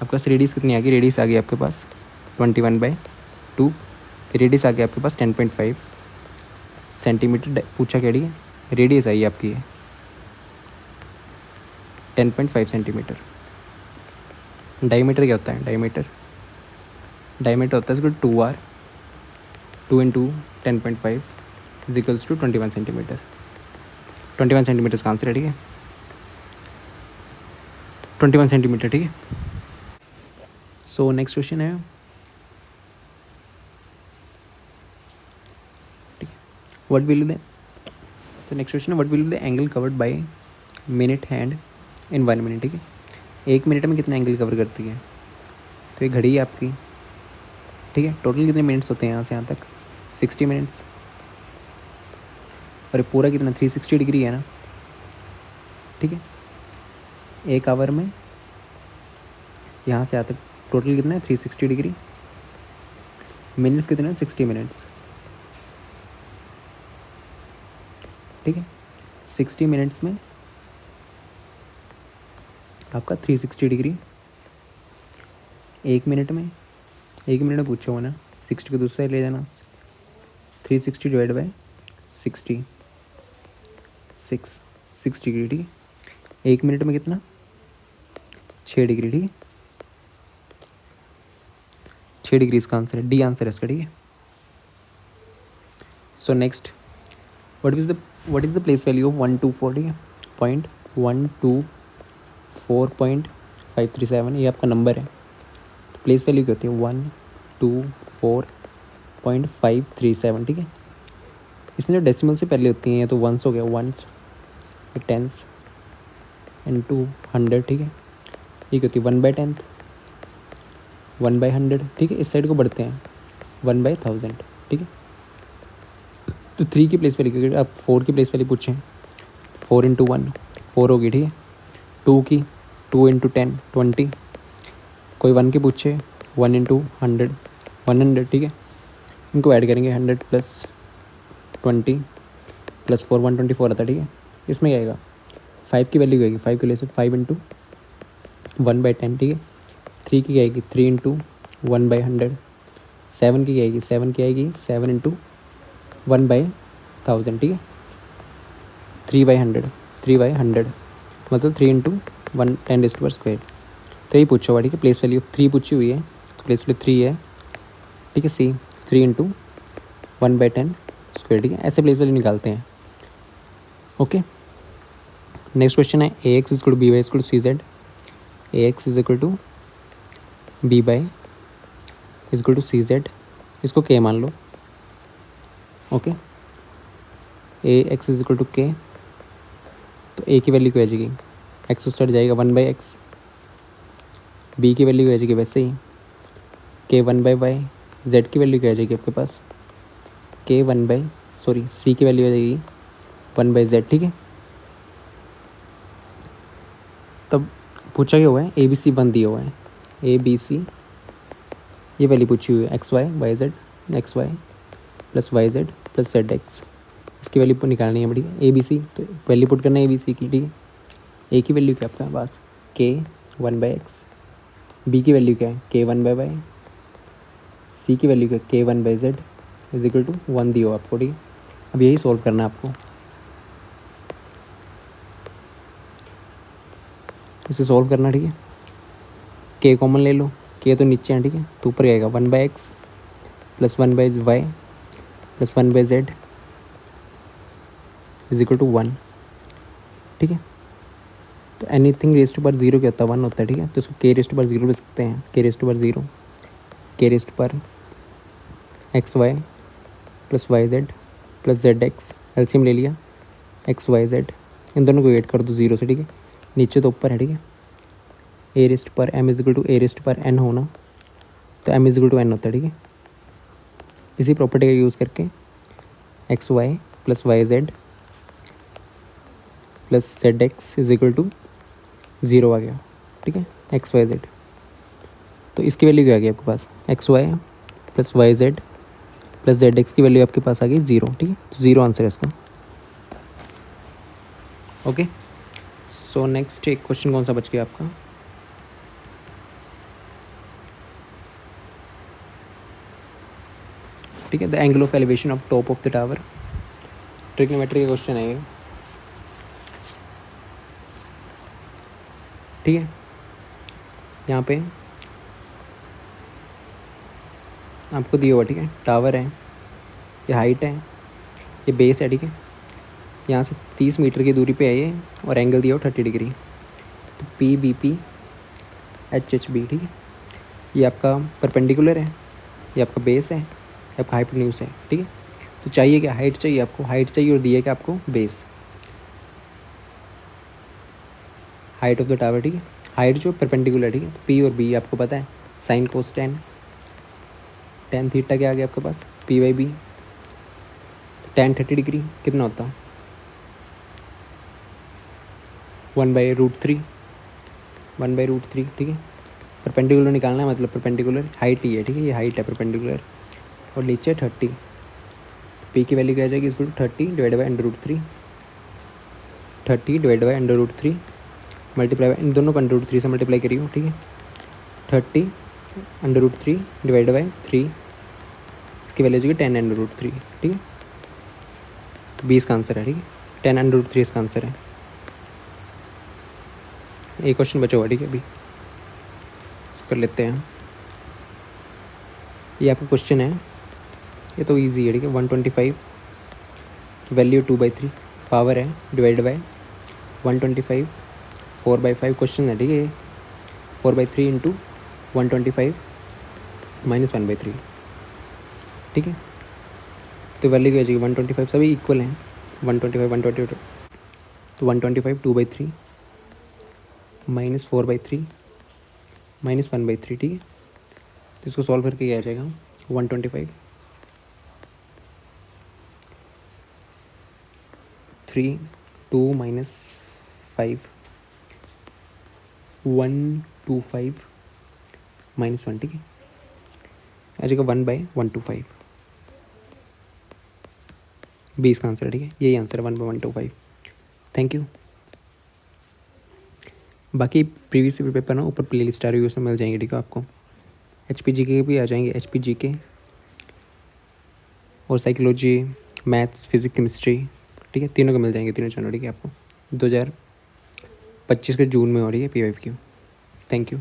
आपके पास रेडियस कितनी आ गई, रेडियस आ गई आपके पास 21/2, रेडियस आ गया आपके पास 10.5 सेंटीमीटर पूछा क्या, ठीक है। रेडियस आई आपकी है 10.5 सेंटीमीटर। डायमीटर क्या होता है, डायमीटर होता है इसको 2r, 2 × 10.5 = 21 सेंटीमीटर। 21 सेंटीमीटर का आंसर है, ठीक है, 21 सेंटीमीटर, ठीक है। सो नेक्स्ट क्वेश्चन है, व्हाट विल द, तो नेक्स्ट क्वेश्चन है, what will the angle covered by minute hand in 1 minute, ठीक है। 1 मिनट में कितना एंगल कवर करती है, तो ये घड़ी है आपकी, ठीक है। टोटल कितने मिनट्स होते हैं यहाँ से यहाँ तक, 60 मिनट्स, और ये पूरा कितना 360 डिग्री है ना, ठीक है। 1 आवर में यहाँ से यहाँ तक टोटल कितना है 360 डिग्री, मिनट्स कितने हैं 60 मिनट्स, ठीक है। 60 मिनट्स में आपका 360 डिग्री, 1 मिनट में पूछो हो ना 60 को दूसरा ले जाना, 360 डिवाइड बाई 60, 6 डिग्री, ठीक है। 1 मिनट में कितना, 6 डिग्री, ठीक है। 6 डिग्री इसका आंसर है, डी आंसर है इसका, ठीक है। So next, what is the place value of 124, ठीक है। 124.537, ये आपका नंबर है। तो प्लेस वैल्यू क्या होती है, 124.537, ठीक है। इसमें जो डेसिमल से पहले होती हैं तो वंस हो गया, वंस, टेंस, इनटू 100, ठीक है। ये क्या होती है, 1/10, 1/100, ठीक है। इस साइड को बढ़ते हैं, 1/1000, ठीक है। तो 3 की प्लेस वैल्यू, क्योंकि आप 4 की प्लेस वैल्यू पूछें, 4 × 1 4 होगी, ठीक है। 2 की, 2 × 10 20, कोई 1 की पूछे, 1 × 100 100, ठीक है। इनको ऐड करेंगे, 100 + 20 + 4 124 आता है, ठीक है। इसमें क्या आएगा, 5 की वैल्यू आएगी, 5 की वैल्यू से 5 × 1/10, ठीक है। 3 की आएगी 3 × 1/100, 7 की आएगी 7 की आएगी 7 × 1/1000, ठीक है। 3/100 मतलब 3 × 1 10⁻²। तो यही पूछा हुआ, ठीक है। प्लेस वैल्यू 3 पूछी हुई है, तो प्लेस वैल्यू 3 है, ठीक है। सी 3 × 1/10², ठीक है। ऐसे प्लेस वैल्यू निकालते हैं, ओके। नेक्स्ट क्वेश्चन है, AX = BY = CZ, AX = BY = CZ, इसको K मान लो, ओके। AX = K, तो A की वैल्यू क्या आ जाएगी, X तो स्टार्ट जाएगा 1/x, B की वैल्यू क्या आ जाएगी वैसे ही, K 1/y, Z की वैल्यू क्या आ जाएगी आपके पास, C की वैल्यू आ जाएगी 1/z, ठीक है। तब पूछा क्या हुआ है, ABC 1 दिया हुआ है, ABC ये वैल्यू पूछी हुई है, XY YZ XY + YZ + ZX, इसकी वैल्यू निकालनी है, बढ़िया। ABC तो वैल्यू पुट करना है ABC की, ठीक है। A की वैल्यू क्या आपका पास, K 1/x, B की वैल्यू क्या है, K 1/y, C की वैल्यू क्या है, K 1/z = 1 दिया हो आपको, ठीक है। अब यही सॉल्व करना है आपको, इसे सॉल्व करना, ठीक है। K कॉमन ले लो, K तो नीचे है, ठीक है। तो ऊपर आएगा 1/x + 1/y + 1/z = 1, ठीक है। तो एनीथिंग रेज़ टू पावर 0 क्या होता है, 1 होता है, ठीक है। तो इसको K रेज़ टू पावर 0 ले सकते हैं, K raise to power 0, K raise to power XY + YZ + ZX, LCM ले लिया, XYZ, इन दोनों को ऐड कर दो 0 से, ठीक है। नीचे तो ऊपर है, ठीक है। A raise to power M = A raise to power N होना, तो M = N होता है, ठीक है। इसी प्रॉपर्टी का यूज़ करके XY + YZ + ZX = 0 आ गया, ठीक है। XYZ, तो इसकी वैल्यू क्या आ गई आपके पास, XY + YZ + ZX की वैल्यू आपके पास आ गई 0, ठीक है। तो 0 आंसर है इसका, ओके। सो नेक्स्ट एक क्वेश्चन कौन सा बच गया आपका, ठीक है। The angle of elevation of top of the tower, trigonometry का क्वेश्चन है ये, ठीक है। यहाँ पे आपको दिया हुआ, ठीक है। टावर है, ये हाइट है, ये बेस है, ठीक है। यहाँ से 30 मीटर की दूरी पे है ये, और एंगल दिया हो 30 डिग्री, तो PBP HHB, ठीक है। ये आपका परपेंडिकुलर है, ये आपका बेस है, ये आपका हाइपोटेन्यूज है, ठीक है। तो चाहिए क्या, हाइट चाहिए आपको, हाइट चाहिए, और दिया क्या आपको, base, height of the tower, ठीक है। हाइट जो परपेंडिकुलर, ठीक है। तो P और B आपको पता है, साइन कोस tan थीटा क्या आ गया आपके पास, P/B, tan 30 डिग्री कितना होता है, 1/√3, 1/√3, ठीक है। परपेंडिकुलर निकालना है, मतलब परपेंडिकुलर हाइट ही है, ठीक है। ये हाइट है परपेंडिकुलर, और नीचे 30, P की वैल्यू क्या आ जाएगी, इसको 30 / √3, 30 / √3 मल्टीप्लाई, इन दोनों को √3 से मल्टीप्लाई करिए, ठीक है। 30 √3 / 3, इसकी वैल्यू होगी 10√3, ठीक है। तो 20 का आंसर है, ठीक है। 10√3 इसका आंसर है। एक क्वेश्चन बचा हुआ, ठीक है, अभी इसको कर लेते हैं। ये आपका क्वेश्चन है, ये तो इजी है, ठीक है। 125 की वैल्यू 2/3 पावर है डिवाइड बाय 125 4/5 क्वेश्चन है, ठीक है। 4/3 इंटू 125 माइनस 1/3, ठीक है। तो वैल्यू क्या आ जाएगी 125, सभी इक्वल हैं। 125 122, तो 125 2/3 माइनस 4/3 माइनस 1/3, ठीक है। तो इसको सॉल्व करके क्या आ जाएगा 125 3 2 माइनस 5 125 माइनस 1, ठीक है। आ जाएगा 1/125, 20 का आंसर है, ठीक है। यही आंसर है 1/125। Thank you. बाकी प्रीवियस पेपर ना ऊपर प्ले लिस्ट आ रही है, उसमें मिल जाएंगे, ठीक है। आपको HPG के भी आ जाएंगे, HPG के और साइकोलॉजी, मैथ्स, फिजिक्स, केमिस्ट्री, ठीक है। तीनों के मिल जाएंगे, तीनों चैनल, ठीक है। आपको 2025 के जून में हो रही है PYQ। Thank you.